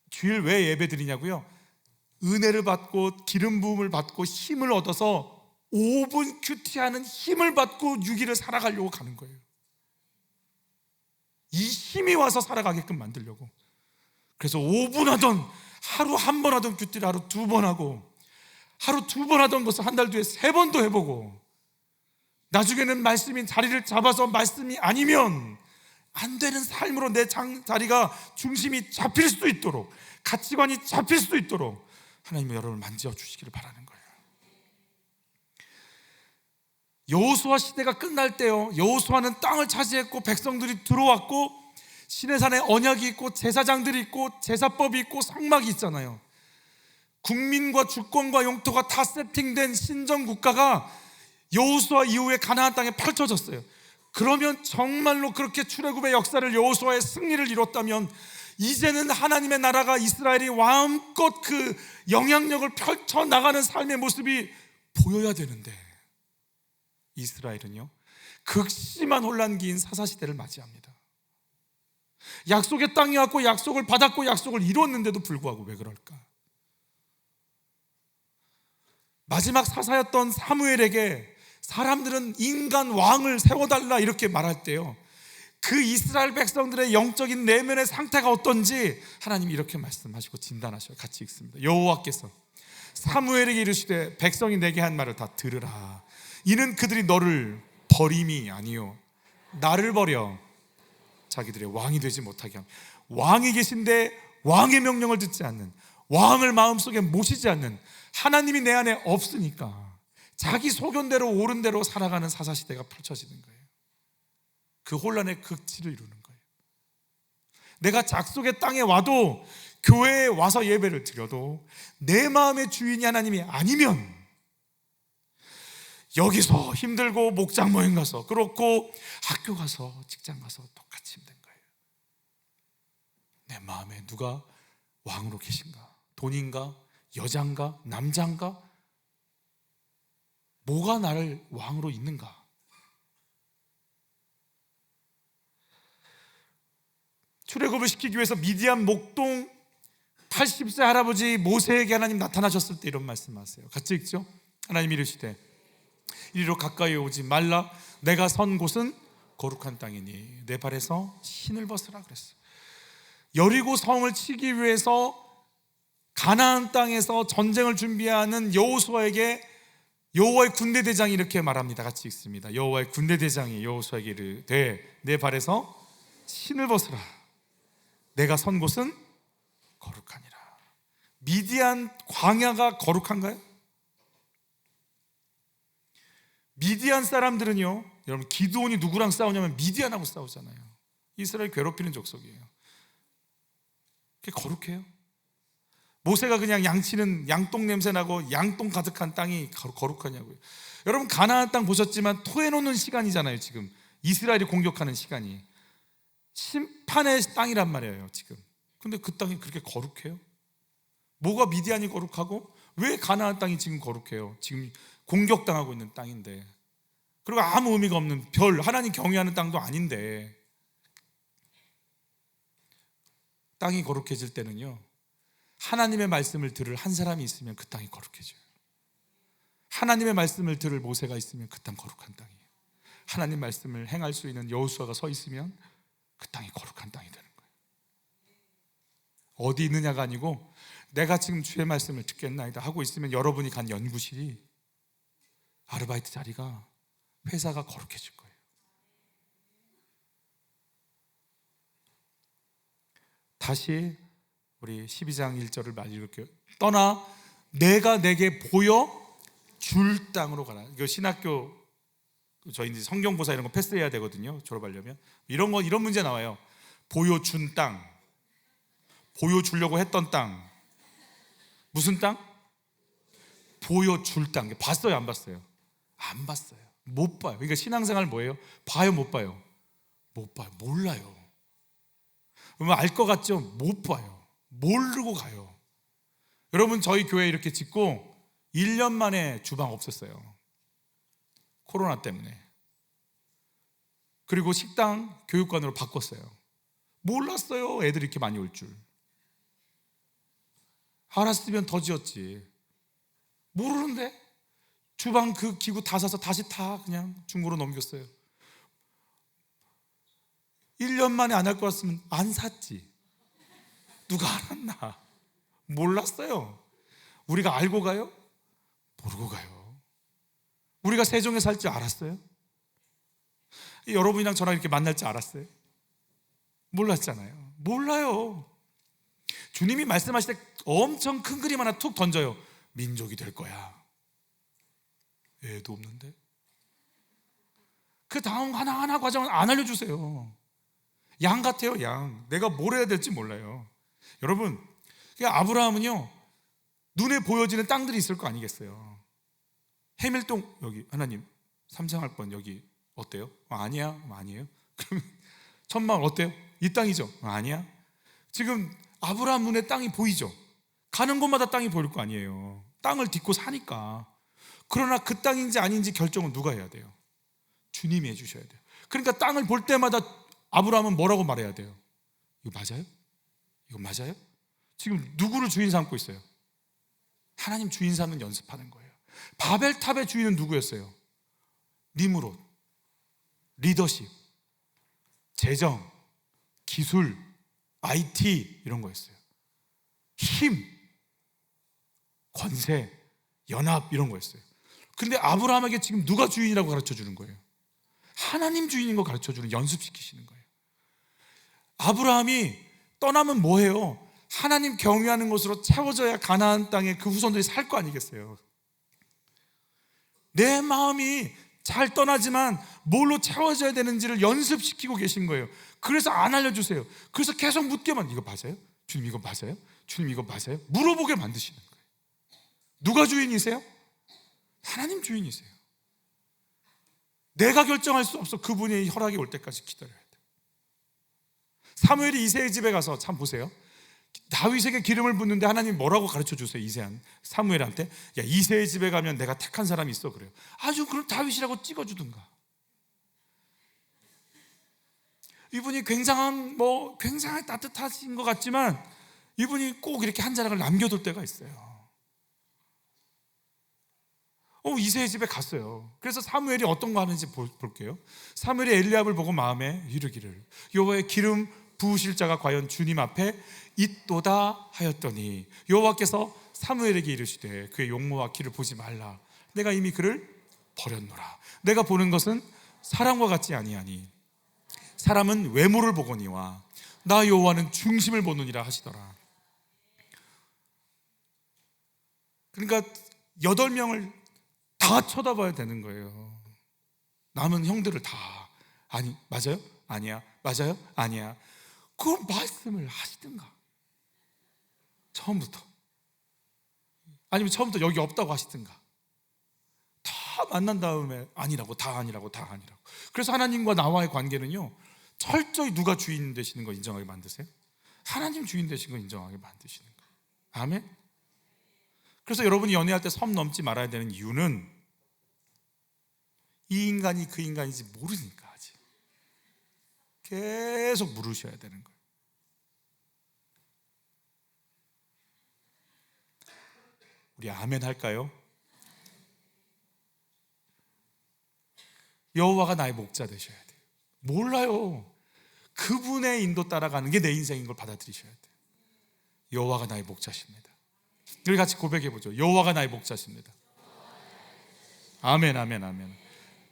주일 왜 예배 드리냐고요? 은혜를 받고 기름 부음을 받고 힘을 얻어서 5분 큐티하는 힘을 받고 6일을 살아가려고 가는 거예요. 이 힘이 와서 살아가게끔 만들려고. 그래서 5분 하던 하루 한 번 하던 큐티를 하루 2번 하고 하루 2번 하던 것을 한 달 뒤에 3번도 해보고 나중에는 말씀이 자리를 잡아서 말씀이 아니면 안 되는 삶으로 내 자리가 중심이 잡힐 수 있도록 가치관이 잡힐 수 있도록 하나님은 여러분을 만져주시기를 바라는 거예요. 여호수아 시대가 끝날 때요, 여호수아는 땅을 차지했고 백성들이 들어왔고 시내산에 언약이 있고 제사장들이 있고 제사법이 있고 성막이 있잖아요. 국민과 주권과 영토가 다 세팅된 신정국가가 여호수아 이후에 가나안 땅에 펼쳐졌어요. 그러면 정말로 그렇게 출애굽의 역사를 여호수아의 승리를 이뤘다면 이제는 하나님의 나라가 이스라엘이 마음껏 그 영향력을 펼쳐나가는 삶의 모습이 보여야 되는데 이스라엘은요 극심한 혼란기인 사사시대를 맞이합니다. 약속의 땅이 왔고 약속을 받았고 약속을 이뤘는데도 불구하고 왜 그럴까? 마지막 사사였던 사무엘에게 사람들은 인간 왕을 세워달라 이렇게 말할 때요, 그 이스라엘 백성들의 영적인 내면의 상태가 어떤지 하나님이 이렇게 말씀하시고 진단하셔요. 같이 읽습니다. 여호와께서 사무엘에게 이르시되 백성이 내게 한 말을 다 들으라. 이는 그들이 너를 버림이 아니요 나를 버려 자기들의 왕이 되지 못하게 함. 왕이 계신데 왕의 명령을 듣지 않는, 왕을 마음속에 모시지 않는 하나님이 내 안에 없으니까 자기 소견대로 옳은 대로 살아가는 사사시대가 펼쳐지는 거예요. 그 혼란의 극치를 이루는 거예요. 내가 작속의 땅에 와도, 교회에 와서 예배를 드려도 내 마음의 주인이 하나님이 아니면 여기서 힘들고 목장 모임 가서 그렇고 학교 가서 직장 가서 똑같이 힘든 거예요. 내 마음에 누가 왕으로 계신가? 돈인가? 여잔가? 남잔가? 뭐가 나를 왕으로 있는가? 출애굽을 시키기 위해서 미디안 목동 80세 할아버지 모세에게 하나님 나타나셨을 때 이런 말씀하세요. 같이 읽죠? 하나님이 이르시되 이리로 가까이 오지 말라. 내가 선 곳은 거룩한 땅이니 내 발에서 신을 벗으라 그랬어요. 여리고 성을 치기 위해서 가나안 땅에서 전쟁을 준비하는 여호수아에게 여호와의 군대 대장이 이렇게 말합니다. 같이 읽습니다. 여호와의 군대 대장이 여호수아에게 이르되 내 발에서 신을 벗으라. 내가 선 곳은 거룩하니라. 미디안 광야가 거룩한가요? 미디안 사람들은요, 여러분 기드온이 누구랑 싸우냐면 미디안하고 싸우잖아요. 이스라엘 괴롭히는 족속이에요. 그게 거룩해요? 모세가 그냥 양치는 양똥 냄새 나고 양똥 가득한 땅이 거룩하냐고요. 여러분 가나안 땅 보셨지만 토해놓는 시간이잖아요. 지금 이스라엘이 공격하는 시간이 심판의 땅이란 말이에요 지금. 근데 그 땅이 그렇게 거룩해요? 뭐가 미디안이 거룩하고 왜 가나안 땅이 지금 거룩해요? 지금 공격당하고 있는 땅인데, 그리고 아무 의미가 없는 별 하나님 경외하는 땅도 아닌데. 땅이 거룩해질 때는요, 하나님의 말씀을 들을 한 사람이 있으면 그 땅이 거룩해져요. 하나님의 말씀을 들을 모세가 있으면 그 땅 거룩한 땅이에요. 하나님 말씀을 행할 수 있는 여호수아가 서 있으면 그 땅이 거룩한 땅이 되는 거예요. 어디 있느냐가 아니고 내가 지금 주의 말씀을 듣겠나이다 하고 있으면 여러분이 간 연구실이, 아르바이트 자리가, 회사가 거룩해질 거예요. 다시 우리 12장 1절을 많이 읽을게요. 떠나 내가 내게 보여 줄 땅으로 가라. 이거 신학교, 저희 이제 성경보사 이런 거 패스해야 되거든요. 졸업하려면 이런 문제 나와요. 보여준 땅, 보여주려고 했던 땅, 무슨 땅? 보여줄 땅. 봤어요, 안 봤어요? 안 봤어요. 못 봐요. 그러니까 신앙생활 뭐예요? 봐요, 못 봐요? 못 봐요. 몰라요. 그러면 알 것 같죠? 못 봐요. 모르고 가요. 여러분, 저희 교회 이렇게 짓고 1년 만에 주방 없었어요. 코로나 때문에. 그리고 식당 교육관으로 바꿨어요. 몰랐어요, 애들이 이렇게 많이 올 줄. 알았으면 더 지었지. 모르는데 주방 그 기구 다 사서 다시 다 그냥 중고로 넘겼어요. 1년 만에 안 할 것 같으면 안 샀지. 누가 알았나? 몰랐어요. 우리가 알고 가요? 모르고 가요. 우리가 세종에 살 줄 알았어요? 여러분이랑 저랑 이렇게 만날 줄 알았어요? 몰랐잖아요. 몰라요. 주님이 말씀하실 때 엄청 큰 그림 하나 툭 던져요. 민족이 될 거야. 애도 없는데? 그 다음 하나하나 과정을 안 알려주세요. 양 같아요, 양. 내가 뭘 해야 될지 몰라요. 여러분, 아브라함은요, 눈에 보여지는 땅들이 있을 거 아니겠어요. 해밀동, 여기 하나님 삼성할 번 여기 어때요? 아니야? 아니에요? 그러면 천만 어때요? 이 땅이죠? 아니야? 지금 아브라함 눈에 땅이 보이죠? 가는 곳마다 땅이 보일 거 아니에요. 땅을 딛고 사니까. 그러나 그 땅인지 아닌지 결정은 누가 해야 돼요? 주님이 해주셔야 돼요. 그러니까 땅을 볼 때마다 아브라함은 뭐라고 말해야 돼요? 이거 맞아요? 이거 맞아요? 지금 누구를 주인 삼고 있어요? 하나님 주인 삼는 연습하는 거예요. 바벨탑의 주인은 누구였어요? 니므롯, 리더십, 재정, 기술, IT 이런 거였어요. 힘, 권세, 연합 이런 거였어요. 근데 아브라함에게 지금 누가 주인이라고 가르쳐 주는 거예요? 하나님 주인인 거 가르쳐 주는, 연습시키시는 거예요. 아브라함이 떠나면 뭐해요? 하나님 경유하는 것으로 채워져야 가나안 땅에 그 후손들이 살 거 아니겠어요? 내 마음이 잘 떠나지만 뭘로 채워져야 되는지를 연습시키고 계신 거예요. 그래서 안 알려주세요. 그래서 계속 묻게만, 이거 맞아요? 주님 이거 맞아요? 주님 이거 맞아요? 물어보게 만드시는 거예요. 누가 주인이세요? 하나님 주인이세요. 내가 결정할 수 없어. 그분의 허락이 올 때까지 기다려야 돼. 사무엘이 이새의 집에 가서 참 보세요. 다윗에게 기름을 붓는데 하나님 뭐라고 가르쳐 주세요? 사무엘한테, 야, 이새의 집에 가면 내가 택한 사람이 있어. 그래요. 아주 그럼 다윗이라고 찍어주든가. 이분이 굉장히 따뜻하신 것 같지만 이분이 꼭 이렇게 한 자락을 남겨둘 때가 있어요. 이새의 집에 갔어요. 그래서 사무엘이 어떤 거 하는지 볼게요. 사무엘이 엘리압을 보고 마음에 이르기를, 여호와의 기름 부으실 자가 과연 주님 앞에 있도다 하였더니 여호와께서 사무엘에게 이르시되 그의 용모와 키를 보지 말라. 내가 이미 그를 버렸노라. 내가 보는 것은 사람과 같지 아니하니 사람은 외모를 보거니와 나 여호와는 중심을 보느니라 하시더라. 그러니까 8명을 다 쳐다봐야 되는 거예요. 남은 형들을 다. 아니, 맞아요? 아니야. 맞아요? 아니야. 그 말씀을 하시든가. 처음부터. 아니면 처음부터 여기 없다고 하시든가. 다 만난 다음에 아니라고, 다 아니라고, 다 아니라고. 그래서 하나님과 나와의 관계는요, 철저히 누가 주인 되시는 거 인정하게 만드세요? 하나님 주인 되시는 거 인정하게 만드시는 거예요. 아멘? 그래서 여러분이 연애할 때 선 넘지 말아야 되는 이유는 이 인간이 그 인간인지 모르니까 아직 계속 물으셔야 되는 거예요. 우리 아멘 할까요? 여호와가 나의 목자 되셔야 돼요. 몰라요. 그분의 인도 따라가는 게 내 인생인 걸 받아들이셔야 돼요. 여호와가 나의 목자십니다. 우리 같이 고백해보죠. 여호와가 나의 목자십니다. 아멘, 아멘, 아멘.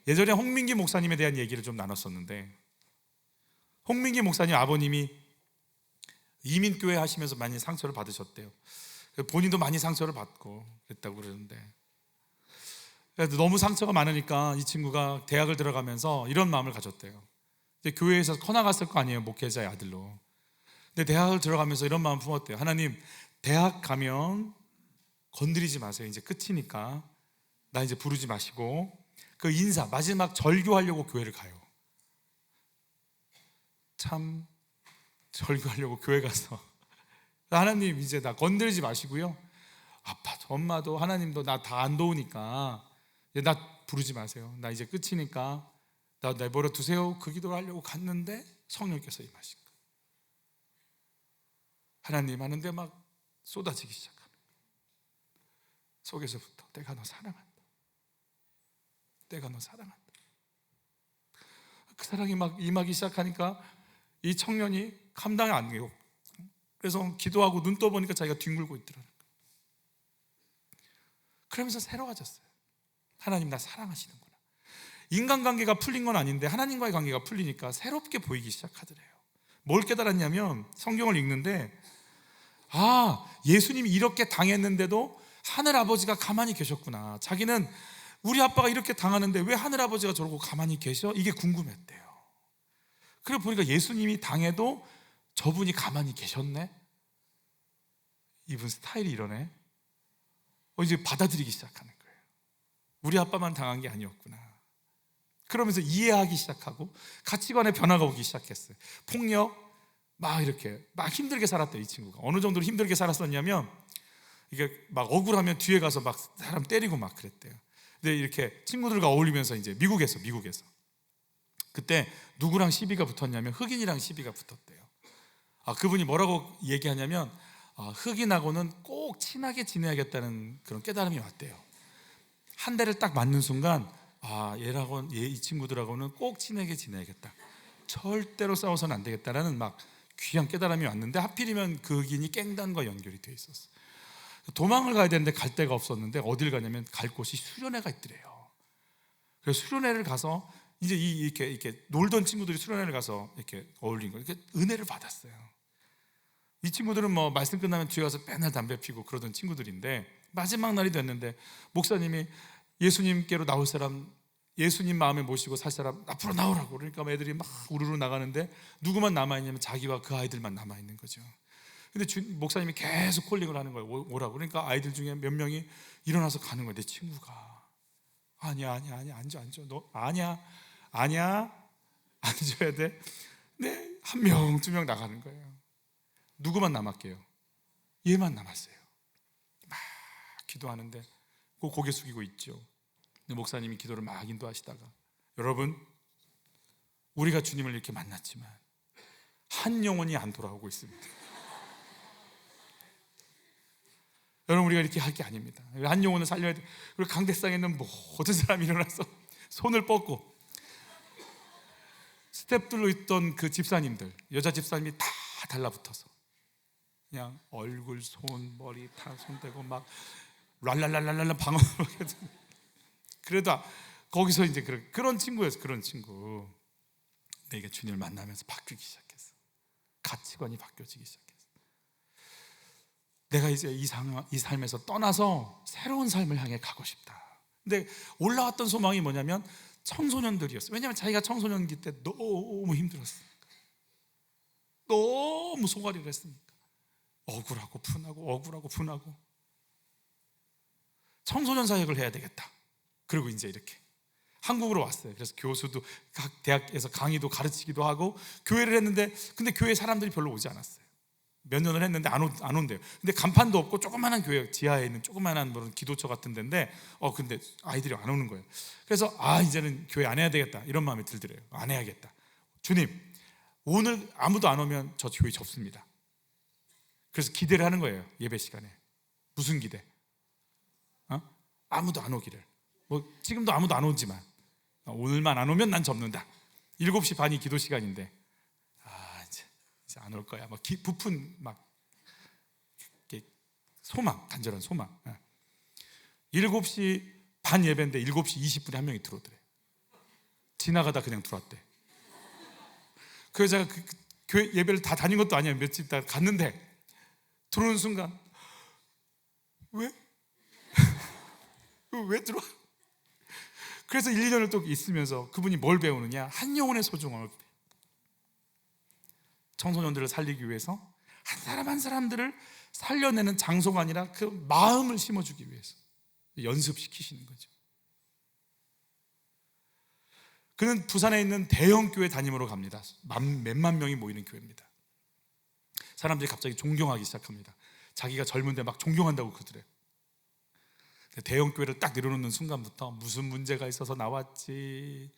예전에 홍민기 목사님에 대한 얘기를 좀 나눴었는데, 홍민기 목사님 아버님이 이민교회 하시면서 많이 상처를 받으셨대요. 본인도 많이 상처를 받고 그랬다고 그러는데, 너무 상처가 많으니까 이 친구가 대학을 들어가면서 이런 마음을 가졌대요. 이제 교회에서 커나갔을 거 아니에요, 목회자의 아들로. 근데 대학을 들어가면서 이런 마음 품었대요. 하나님, 대학 가면 건드리지 마세요. 이제 끝이니까 나 이제 부르지 마시고, 그 인사 마지막 절교하려고 교회를 가요. 참 절교하려고 교회 가서 하나님 이제 나 건들지 마시고요, 아빠도 엄마도 하나님도 나 다 안 도우니까 나 부르지 마세요. 나 이제 끝이니까 나 내버려 두세요. 그 기도를 하려고 갔는데 성령께서 임하신 거예요. 하나님 하는데 막 쏟아지기 시작하는 거예요. 속에서부터 내가 너 사랑한다, 내가 너 사랑한다. 그 사랑이 막 임하기 시작하니까 이 청년이 감당이 안 돼요. 그래서 기도하고 눈 떠보니까 자기가 뒹굴고 있더라는 거예요. 그러면서 새로워졌어요. 하나님 나 사랑하시는구나. 인간관계가 풀린 건 아닌데 하나님과의 관계가 풀리니까 새롭게 보이기 시작하더래요. 뭘 깨달았냐면 성경을 읽는데 예수님이 이렇게 당했는데도 하늘아버지가 가만히 계셨구나. 자기는 우리 아빠가 이렇게 당하는데 왜 하늘아버지가 저러고 가만히 계셔? 이게 궁금했대요. 그래 보니까 예수님이 당해도 저분이 가만히 계셨네. 이분 스타일이 이러네. 이제 받아들이기 시작하는 거예요. 우리 아빠만 당한 게 아니었구나. 그러면서 이해하기 시작하고 가치관의 변화가 오기 시작했어요. 폭력 막 이렇게 막 힘들게 살았대요. 이 친구가 어느 정도로 힘들게 살았었냐면 이게 막 억울하면 뒤에 가서 막 사람 때리고 막 그랬대요. 근데 이렇게 친구들과 어울리면서 이제 미국에서 그때 누구랑 시비가 붙었냐면 흑인이랑 시비가 붙었대요. 그분이 뭐라고 얘기하냐면 흑인하고는 꼭 친하게 지내야겠다는 그런 깨달음이 왔대요. 한 대를 딱 맞는 순간 얘라고는 이 친구들하고는 꼭 친하게 지내야겠다, 절대로 싸워서는 안 되겠다라는 막 귀한 깨달음이 왔는데 하필이면 그 흑인이 깽단과 연결이 돼 있었어. 도망을 가야 되는데 갈 데가 없었는데 어딜 가냐면 갈 곳이 수련회가 있더래요. 그래서 수련회를 가서 이제 이렇게 놀던 친구들이 수련회를 가서 이렇게 어울린 거예요. 이렇게 은혜를 받았어요. 이 친구들은 뭐 말씀 끝나면 뒤에 가서 맨날 담배 피고 그러던 친구들인데 마지막 날이 됐는데 목사님이 예수님께로 나올 사람, 예수님 마음에 모시고 살 사람 앞으로 나오라고. 그러니까 애들이 막 우르르 나가는데 누구만 남아있냐면 자기와 그 아이들만 남아있는 거죠. 근데 목사님이 계속 콜링을 하는 거예요. 오라고. 그러니까 아이들 중에 몇 명이 일어나서 가는 거예요. 내 친구가 아니야 앉아 너 아니야 앉아야 돼. 네, 한 명, 두 명 나가는 거예요. 누구만 남았게요? 얘만 남았어요. 막 기도하는데 그 고개 숙이고 있죠. 근데 목사님이 기도를 막 인도하시다가, 여러분 우리가 주님을 이렇게 만났지만 한 영혼이 안 돌아오고 있습니다. 여러분 우리가 이렇게 할 게 아닙니다. 한 영혼을 살려야 돼. 그리고 강대상에 있는 모든 사람이 일어나서 손을 뻗고, 스텝들로 있던 그 집사님들, 여자 집사님이 다 달라붙어서 그냥 얼굴, 손, 머리 다 손대고 막 랄랄랄랄랄라 방언으로 그래도 거기서 이제 그런 친구였어. 그런 친구. 내가 주님을 만나면서 바뀌기 시작했어. 가치관이 바뀌어지기 시작했어. 내가 이제 이 삶에서 떠나서 새로운 삶을 향해 가고 싶다. 근데 올라왔던 소망이 뭐냐면 청소년들이었어요. 왜냐하면 자기가 청소년기 때 너무 힘들었어요. 너무 소가리를 했으니까. 억울하고 분하고 청소년 사역을 해야 되겠다. 그리고 이제 이렇게 한국으로 왔어요. 그래서 교수도 각 대학에서 강의도 가르치기도 하고 교회를 했는데, 근데 교회 사람들이 별로 오지 않았어요. 몇 년을 했는데 안 온대요. 근데 간판도 없고 조그마한 교회 지하에 있는 조그마한 그런 기도처 같은 데인데 근데 아이들이 안 오는 거예요. 그래서 이제는 교회 안 해야 되겠다 이런 마음이 들더래요. 안 해야겠다. 주님, 오늘 아무도 안 오면 저 교회 접습니다. 그래서 기대를 하는 거예요. 예배 시간에. 무슨 기대? 아무도 안 오기를. 뭐 지금도 아무도 안 오지만 오늘만 안 오면 난 접는다. 7시 반이 기도 시간인데 이제 안 올 거야. 막 부푼 막 소망, 간절한 소망. 7시 반 예배인데 7시 20분에 한 명이 들어오더래. 지나가다 그냥 들어왔대. 그 여자가 그 교회 예배를 다 다닌 것도 아니야. 며칠 있다 갔는데 들어오는 순간 왜? 왜 들어와? 그래서 1, 2년을 또 있으면서 그분이 뭘 배우느냐? 한 영혼의 소중함을, 청소년들을 살리기 위해서 한 사람 한 사람들을 살려내는 장소가 아니라 그 마음을 심어주기 위해서 연습시키시는 거죠. 그는 부산에 있는 대형 교회 담임으로 갑니다. 몇만 명이 모이는 교회입니다. 사람들이 갑자기 존경하기 시작합니다. 자기가 젊은데 막 존경한다고 그러더래요. 대형 교회를 딱 내려놓는 순간부터 무슨 문제가 있어서 나왔지,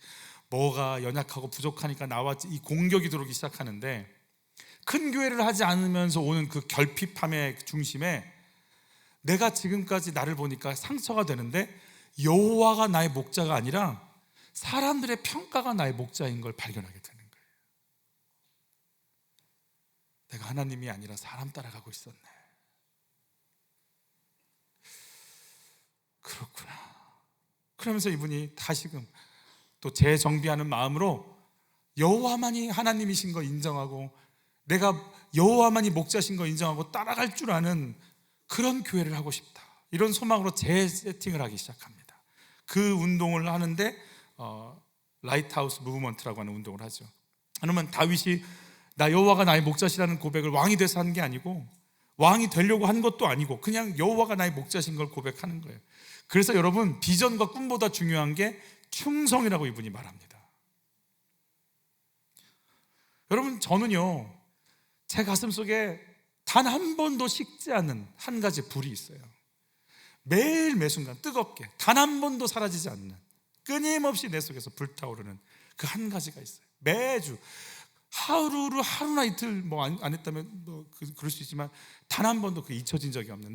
뭐가 연약하고 부족하니까 나왔지, 이 공격이 들어오기 시작하는데, 큰 교회를 하지 않으면서 오는 그 결핍함의 중심에 내가 지금까지 나를 보니까 상처가 되는데 여호와가 나의 목자가 아니라 사람들의 평가가 나의 목자인 걸 발견하게 되는 거예요. 내가 하나님이 아니라 사람 따라가고 있었네. 그렇구나. 그러면서 이분이 다시금 또 재정비하는 마음으로 여호와만이 하나님이신 거 인정하고, 내가 여호와만이 목자신 거 인정하고 따라갈 줄 아는 그런 교회를 하고 싶다, 이런 소망으로 재세팅을 하기 시작합니다. 그 운동을 하는데 라이트하우스 무브먼트라고 하는 운동을 하죠. 그러면 다윗이 나 여호와가 나의 목자시라는 고백을 왕이 돼서 한 게 아니고, 왕이 되려고 한 것도 아니고, 그냥 여호와가 나의 목자신 걸 고백하는 거예요. 그래서 여러분, 비전과 꿈보다 중요한 게 충성이라고 이분이 말합니다. 여러분, 저는요, 제 가슴 속에 단 한 번도 식지 않는 한 가지 불이 있어요. 매일 매순간 뜨겁게 단 한 번도 사라지지 않는, 끊임없이 내 속에서 불타오르는 그 한 가지가 있어요. 매주 하루나 이틀 뭐 안 했다면 뭐 그럴 수 있지만 단 한 번도 그 잊혀진 적이 없는,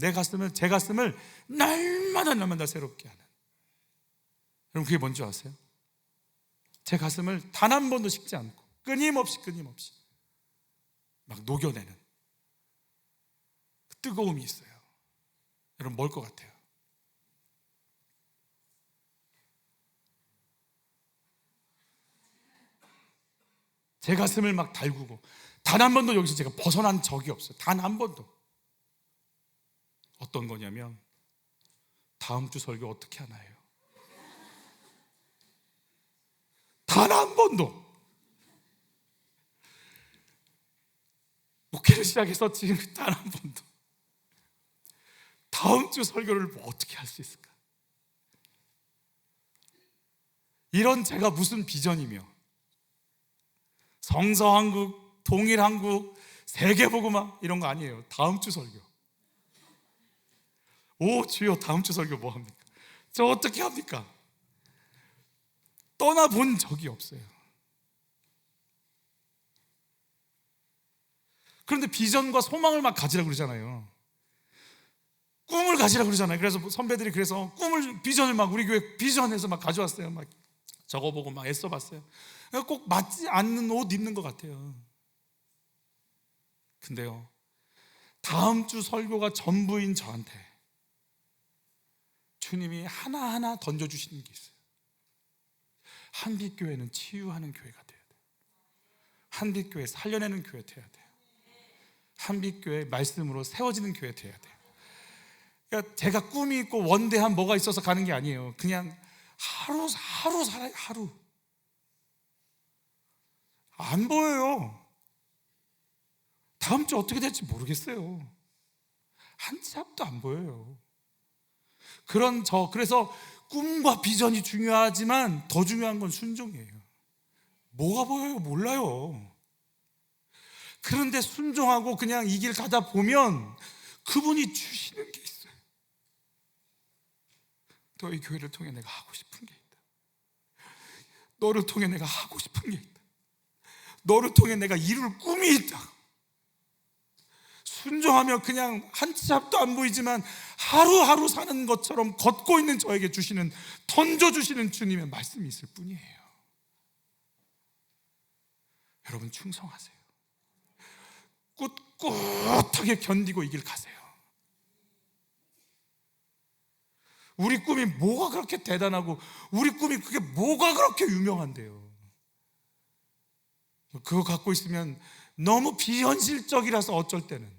제 가슴을 날마다 새롭게 하는. 여러분, 그게 뭔지 아세요? 제 가슴을 단 한 번도 식지 않고 끊임없이 막 녹여내는 그 뜨거움이 있어요. 여러분, 뭘 것 같아요? 제 가슴을 막 달구고, 단 한 번도 여기서 제가 벗어난 적이 없어요. 단 한 번도. 어떤 거냐면, 다음 주 설교 어떻게 하나요? 단 한 번도. 목회를 시작해서 지금 단 한 번도 다음 주 설교를 뭐 어떻게 할 수 있을까? 이런 제가 무슨 비전이며, 성서한국, 통일한국, 세계복음화 이런 거 아니에요. 다음 주 설교. 오 주여, 다음 주 설교 뭐 합니까? 저 어떻게 합니까? 떠나본 적이 없어요. 그런데 비전과 소망을 막 가지라고 그러잖아요. 꿈을 가지라고 그러잖아요. 그래서 선배들이 그래서 비전을 막 우리 교회 비전에서 막 가져왔어요. 막 적어보고 막 애써봤어요. 꼭 맞지 않는 옷 입는 것 같아요. 근데요, 다음 주 설교가 전부인 저한테 주님이 하나하나 던져주시는 게 있어요. 한빛교회는 치유하는 교회가 돼야 돼요. 한빛교회 살려내는 교회 돼야 돼요. 한빛교회 말씀으로 세워지는 교회 돼야 돼요. 그러니까 제가 꿈이 있고 원대한 뭐가 있어서 가는 게 아니에요. 그냥 하루 살아요. 하루 안 보여요. 다음 주 어떻게 될지 모르겠어요. 한 치 앞도 안 보여요. 그래서 꿈과 비전이 중요하지만 더 중요한 건 순종이에요. 뭐가 보여요? 몰라요. 그런데 순종하고 그냥 이 길 가다 보면 그분이 주시는 게 있어요. 너희 교회를 통해 내가 하고 싶은 게 있다. 너를 통해 내가 하고 싶은 게 있다. 너를 통해 내가 이룰 꿈이 있다. 순종하며 그냥 한 치 앞도 안 보이지만 하루하루 사는 것처럼 걷고 있는 저에게 던져주시는 주님의 말씀이 있을 뿐이에요. 여러분, 충성하세요. 꿋꿋하게 견디고 이 길 가세요. 우리 꿈이 뭐가 그렇게 대단하고, 우리 꿈이 그게 뭐가 그렇게 유명한데요. 그거 갖고 있으면 너무 비현실적이라서 어쩔 때는.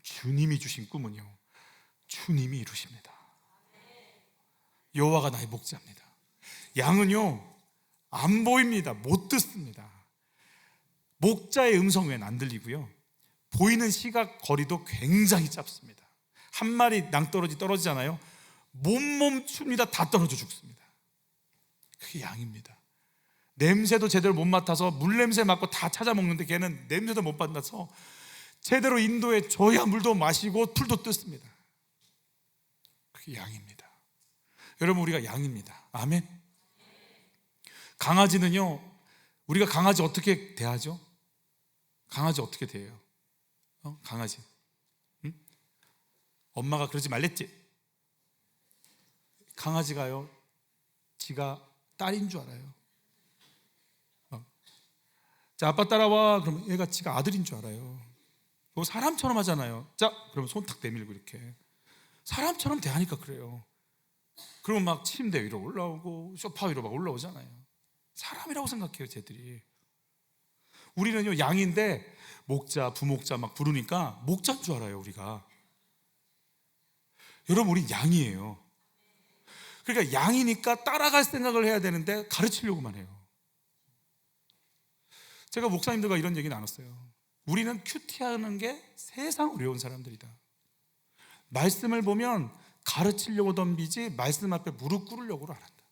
주님이 주신 꿈은요, 주님이 이루십니다. 여호와가 나의 목자입니다. 양은요 안 보입니다. 못 듣습니다. 목자의 음성 외엔 안 들리고요, 보이는 시각 거리도 굉장히 짧습니다. 한 마리 낭떠러지 떨어지잖아요, 못 멈춥니다. 다 떨어져 죽습니다. 그게 양입니다. 냄새도 제대로 못 맡아서 물냄새 맡고 다 찾아 먹는데 걔는 냄새도 못 맡아서 제대로 인도에 줘야 물도 마시고 풀도 뜯습니다. 그게 양입니다. 여러분, 우리가 양입니다. 아멘. 강아지는요, 우리가 강아지 어떻게 대하죠? 강아지 어떻게 대해요? 강아지, 응? 엄마가 그러지 말랬지? 강아지가요, 지가 딸인 줄 알아요. 자, 아빠 따라와. 그러면 얘가 지가 아들인 줄 알아요. 그리고 사람처럼 하잖아요. 자, 그러면 손 탁 내밀고 이렇게 사람처럼 대하니까 그래요. 그러면 막 침대 위로 올라오고 소파 위로 막 올라오잖아요. 사람이라고 생각해요, 쟤들이. 우리는요, 양인데 목자, 부목자 막 부르니까 목자인 줄 알아요, 우리가. 여러분, 우린 양이에요. 그러니까 양이니까 따라갈 생각을 해야 되는데 가르치려고만 해요. 제가 목사님들과 이런 얘기 나눴어요. 우리는 큐티하는 게 세상 어려운 사람들이다. 말씀을 보면 가르치려고 덤비지 말씀 앞에 무릎 꿇으려고는 안 한다.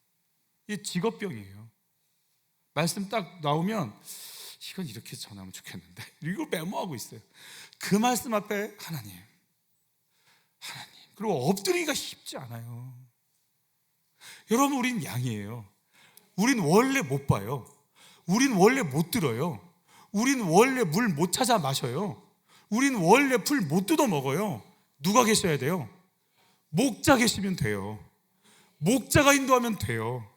이게 직업병이에요. 말씀 딱 나오면 이건 이렇게 전하면 좋겠는데 이걸 메모하고 있어요. 그 말씀 앞에 하나님 그리고 엎드리기가 쉽지 않아요. 여러분, 우린 양이에요. 우린 원래 못 봐요. 우린 원래 못 들어요. 우린 원래 물 못 찾아 마셔요. 우린 원래 풀 못 뜯어 먹어요. 누가 계셔야 돼요? 목자 계시면 돼요. 목자가 인도하면 돼요.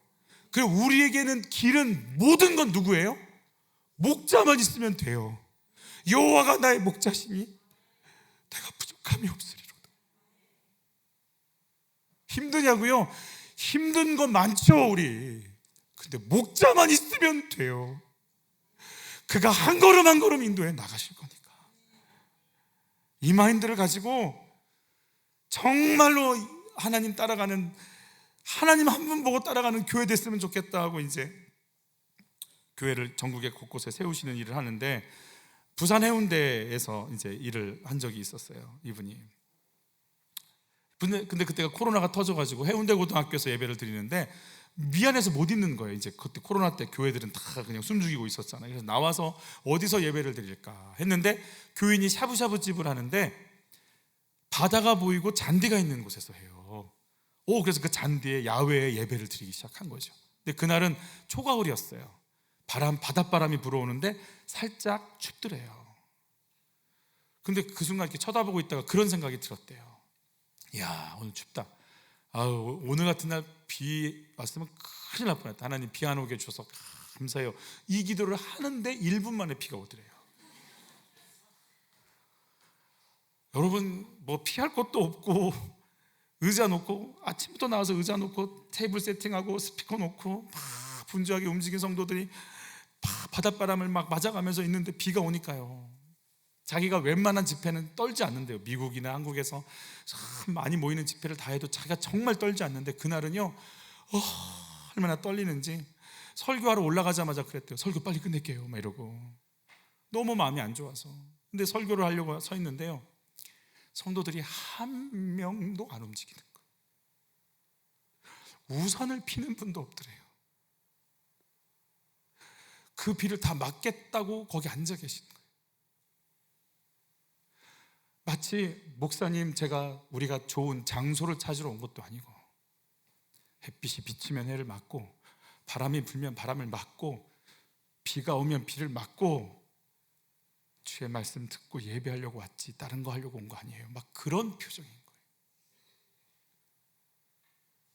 그리고 우리에게는 길은 모든 건 누구예요? 목자만 있으면 돼요. 여호와가 나의 목자시니 내가 부족함이 없으리로다. 힘드냐고요? 힘든 건 많죠, 우리. 근데 목자만 있으면 돼요. 그가 한 걸음 한 걸음 인도해 나가실 거니까. 이 마인드를 가지고 정말로 하나님 따라가는, 하나님 한 분 보고 따라가는 교회 됐으면 좋겠다 하고 이제 교회를 전국의 곳곳에 세우시는 일을 하는데, 부산 해운대에서 이제 일을 한 적이 있었어요, 이분이. 근데 그때가 코로나가 터져가지고 해운대 고등학교에서 예배를 드리는데 미안해서 못 있는 거예요. 이제 그때 코로나 때 교회들은 다 그냥 숨죽이고 있었잖아요. 그래서 나와서 어디서 예배를 드릴까 했는데 교인이 샤브샤브 집을 하는데 바다가 보이고 잔디가 있는 곳에서 해요. 그래서 그 잔디에 야외에 예배를 드리기 시작한 거죠. 근데 그날은 초가을이었어요. 바닷바람이 불어오는데 살짝 춥더래요. 근데 그 순간 이렇게 쳐다보고 있다가 그런 생각이 들었대요. 야, 오늘 춥다. 오늘 같은 날 비 왔으면 큰일 날 뻔했다. 하나님 비 안 오게 해주셔서 감사해요. 이 기도를 하는데 1분 만에 비가 오더래요. 여러분, 뭐 피할 것도 없고 의자 놓고 아침부터 나와서 의자 놓고 테이블 세팅하고 스피커 놓고 막 분주하게 움직인 성도들이 막 바닷바람을 막 맞아가면서 있는데 비가 오니까요, 자기가 웬만한 집회는 떨지 않는데요. 미국이나 한국에서 참 많이 모이는 집회를 다 해도 자기가 정말 떨지 않는데 그날은요, 얼마나 떨리는지 설교하러 올라가자마자 그랬대요. 설교 빨리 끝낼게요 막 이러고, 너무 마음이 안 좋아서. 근데 설교를 하려고 서 있는데요, 성도들이 한 명도 안 움직이는 거예요. 우산을 피는 분도 없더래요. 그 비를 다 막겠다고 거기 앉아 계신 거예요. 마치 목사님, 우리가 좋은 장소를 찾으러 온 것도 아니고, 햇빛이 비치면 해를 맞고 바람이 불면 바람을 맞고 비가 오면 비를 맞고 주의 말씀 듣고 예배하려고 왔지 다른 거 하려고 온 거 아니에요. 막 그런 표정인 거예요.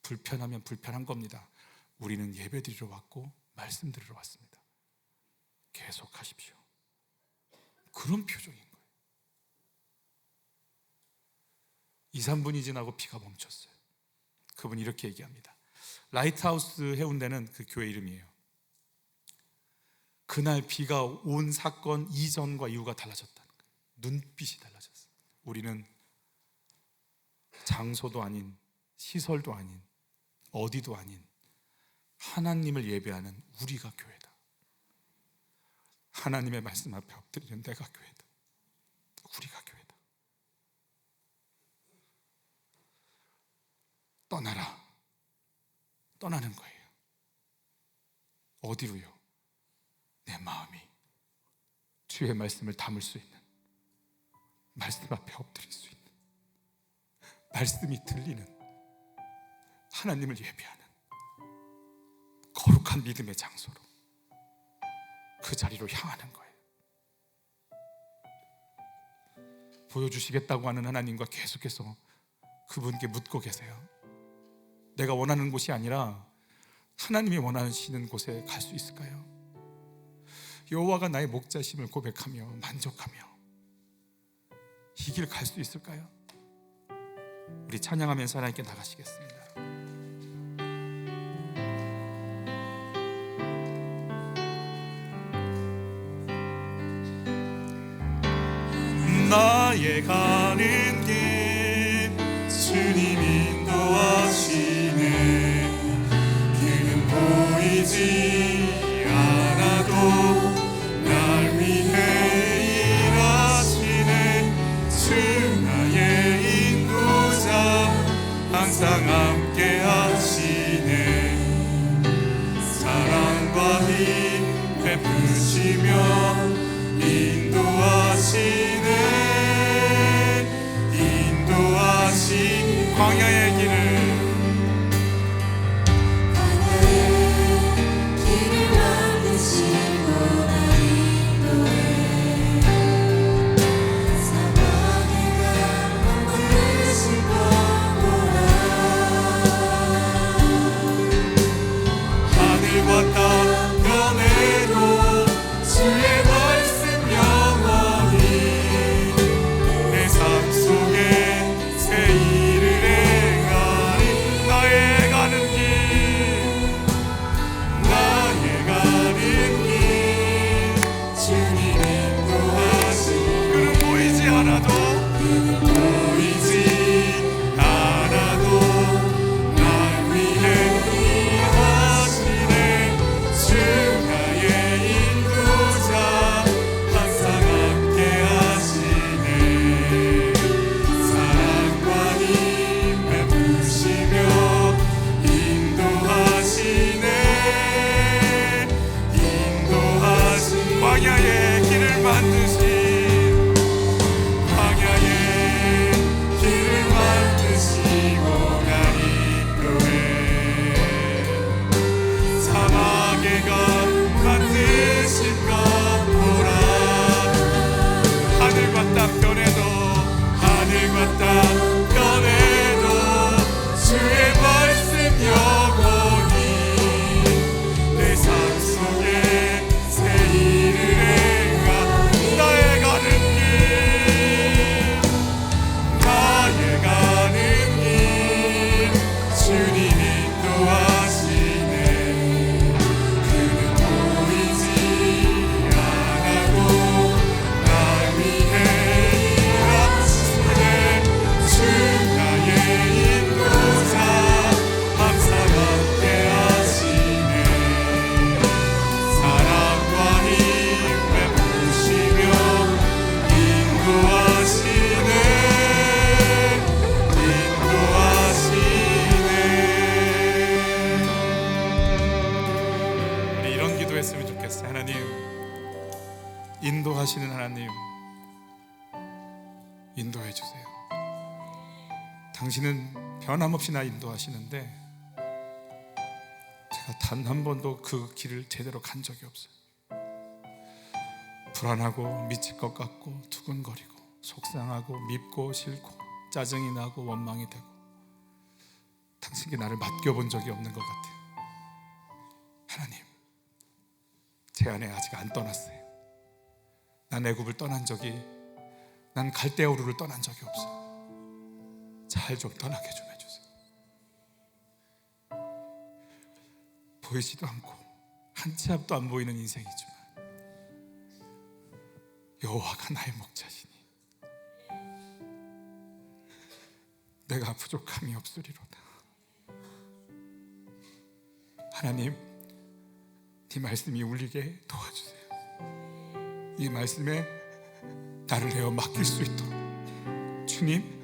불편하면 불편한 겁니다. 우리는 예배 드리러 왔고 말씀 드리러 왔습니다. 계속 하십시오. 그런 표정인 거예요. 2, 3분이 지나고 비가 멈췄어요. 그분이 이렇게 얘기합니다. 라이트하우스 해운대는 그 교회 이름이에요. 그날 비가 온 사건 이전과 이후가 달라졌다는 거예요. 눈빛이 달라졌어요. 우리는 장소도 아닌, 시설도 아닌, 어디도 아닌 하나님을 예배하는 우리가 교회다. 하나님의 말씀 앞에 엎드리는 내가 교회다. 우리가 교회다. 떠나라. 떠나는 거예요. 어디로요? 내 마음이 주의 말씀을 담을 수 있는, 말씀 앞에 엎드릴 수 있는, 말씀이 들리는 하나님을 예배하는 거룩한 믿음의 장소로, 그 자리로 향하는 거예요. 보여주시겠다고 하는 하나님과 계속해서 그분께 묻고 계세요. 내가 원하는 곳이 아니라 하나님이 원하시는 곳에 갈 수 있을까요? 여호와가 나의 목자심을 고백하며 만족하며 이 길 갈 수 있을까요? 우리 찬양하면서 하나님께 나가시겠습니다. 나의 가는 길 주님 인도하시네. 그는 보이지 않아도 날 위해 일하시네. 주 나의 인도자 항상 함께 하시네. 사랑과 힘 베푸시며 인도하시네. 인도하신 광야의 길을 만드시고 날 인도해. 사방에 강만 부르시고 보라. 하늘과 땅 변해도 주의 말씀 영원히 내 삶 속에 새 일을 행하리. 나의 가는 길, 나의 가는 길 주님 인도하시니. 그는 보이지 않아도, 보이지 않아도 날 위해 일하시네. 주 나의 인도자 항상 함께 하시네. 사랑과 힘 베푸시며 인도하시네. 인도하신 광야의 길을 만드신, 광야의 길을 만드시고 날 인도해. 사막의 강 만드신 것 보라. 하늘과 땅 변해도, 하늘과 땅 변해도 주의 말씀 영원히 내 삶 속에 새 일을 행하. 나의 가는 길, 나의 가는 길 주님 인도하시네. 그는 보이지 않아도 날 위해 일하시네. 주 나의 인도자 항상 함께 하시네. 사랑과 힘 베푸시며 인도하시네. 인도하시네. 우리 이런 기도했으면 좋겠어요. 하나님, 인도하시는 하나님, 인도해 주세요. 당신은 변함없이 나 인도하시는데 제가 단 한 번도 그 길을 제대로 간 적이 없어요. 불안하고 미칠 것 같고 두근거리고 속상하고 밉고 싫고 짜증이 나고 원망이 되고 당신께 나를 맡겨본 적이 없는 것 같아요. 하나님, 제 안에 아직 안 떠났어요. 난 애굽을 떠난 적이, 난 갈대아우르를 떠난 적이 없어요. 잘 좀 떠나게 좀 해주세요. 보이지도 않고 한 치 앞도 안 보이는 인생이지만 여호와가 나의 목자시니 내가 부족함이 없으리로다. 하나님, 네 말씀이 울리게 도와주세요. 이 말씀에 나를 내어 맡길 수 있도록 주님,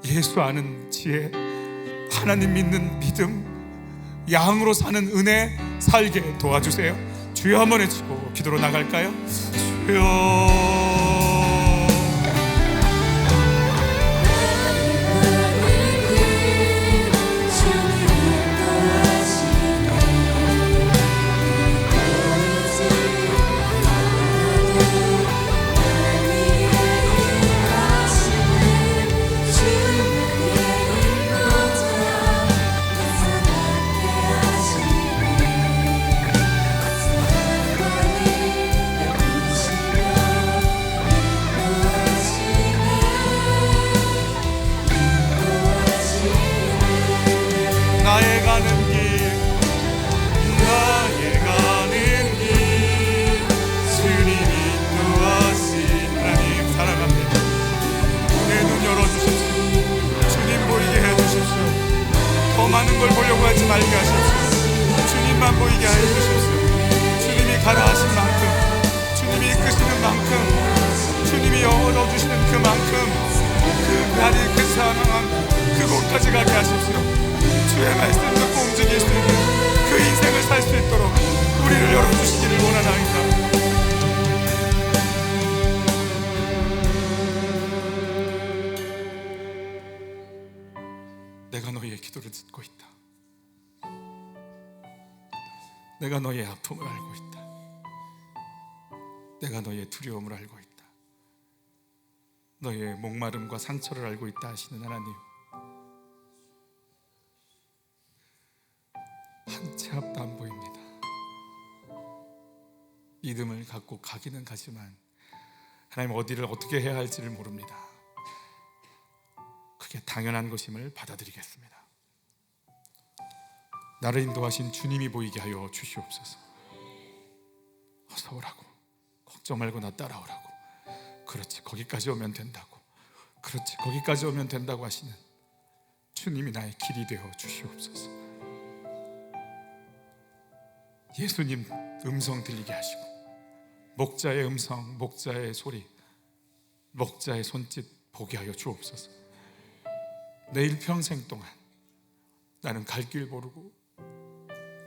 예수 아는 지혜, 하나님 믿는 믿음, 양으로 사는 은혜, 살게 도와주세요. 주여 한번 외치고 기도로 나갈까요? 주여. 나의 가는 길 주님이 인도하신 하나님 사랑합니다. 내 눈 열어주십시오. 주님 보이게 해주십시오. 더 많은 걸 보려고 하지 말게 하십시오. 주님만 보이게 해주십시오. 주님이 가라 하신 만큼, 주님이 이끄시는 만큼, 주님이 열어주시는 그만큼 그 날이 그 상황 그곳까지 가게 하십시오. 주의 말씀 듣고 움직일 수 있는 그 인생을 살 수 있도록 우리를 열어주시기를 원하나이다. 내가 너희의 기도를 듣고 있다. 내가 너희의 아픔을 알고 있다. 내가 너희의 두려움을 알고 있다. 너희의 목마름과 상처를 알고 있다 하시는 하나님, 한 치 앞도 안 보입니다. 믿음을 갖고 가기는 가지만 하나님 어디를 어떻게 해야 할지를 모릅니다. 그게 당연한 것임을 받아들이겠습니다. 나를 인도하신 주님이 보이게 하여 주시옵소서. 어서 오라고, 걱정 말고 나 따라오라고, 그렇지 거기까지 오면 된다고, 그렇지 거기까지 오면 된다고 하시는 주님이 나의 길이 되어 주시옵소서. 예수님 음성 들리게 하시고, 목자의 음성, 목자의 소리, 목자의 손짓 보게 하여 주옵소서. 내 일평생 동안 나는 갈 길 모르고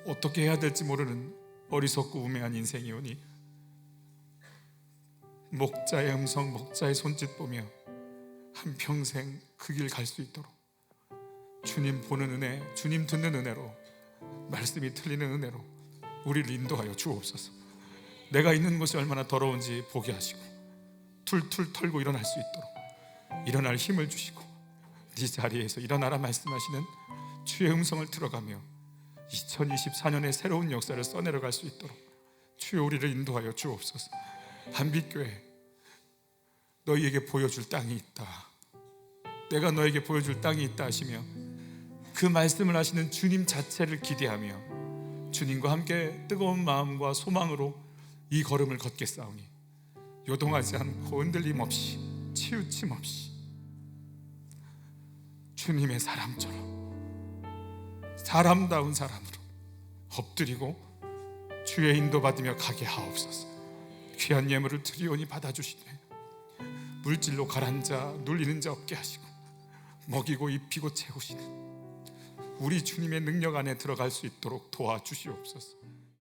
어떻게 해야 될지 모르는 어리석고 우매한 인생이오니 목자의 음성, 목자의 손짓 보며 한평생 그 길 갈 수 있도록 주님 보는 은혜, 주님 듣는 은혜로, 말씀이 틀리는 은혜로 우리를 인도하여 주옵소서. 내가 있는 곳이 얼마나 더러운지 보게 하시고 툴툴 털고 일어날 수 있도록 일어날 힘을 주시고, 네 자리에서 일어나라 말씀하시는 주의 음성을 들어가며 2024년의 새로운 역사를 써내려갈 수 있도록 주여 우리를 인도하여 주옵소서. 한빛교회, 너희에게 보여줄 땅이 있다, 내가 너에게 보여줄 땅이 있다 하시며 그 말씀을 하시는 주님 자체를 기대하며 주님과 함께 뜨거운 마음과 소망으로 이 걸음을 걷겠사오니 요동하지 않고 흔들림 없이 치우침 없이 주님의 사람처럼 사람다운 사람으로 엎드리고 주의 인도받으며 가게 하옵소서. 귀한 예물을 드리오니 받아주시네. 물질로 가라앉아 눌리는 자 없게 하시고 먹이고 입히고 채우시는 우리 주님의 능력 안에 들어갈 수 있도록 도와주시옵소서.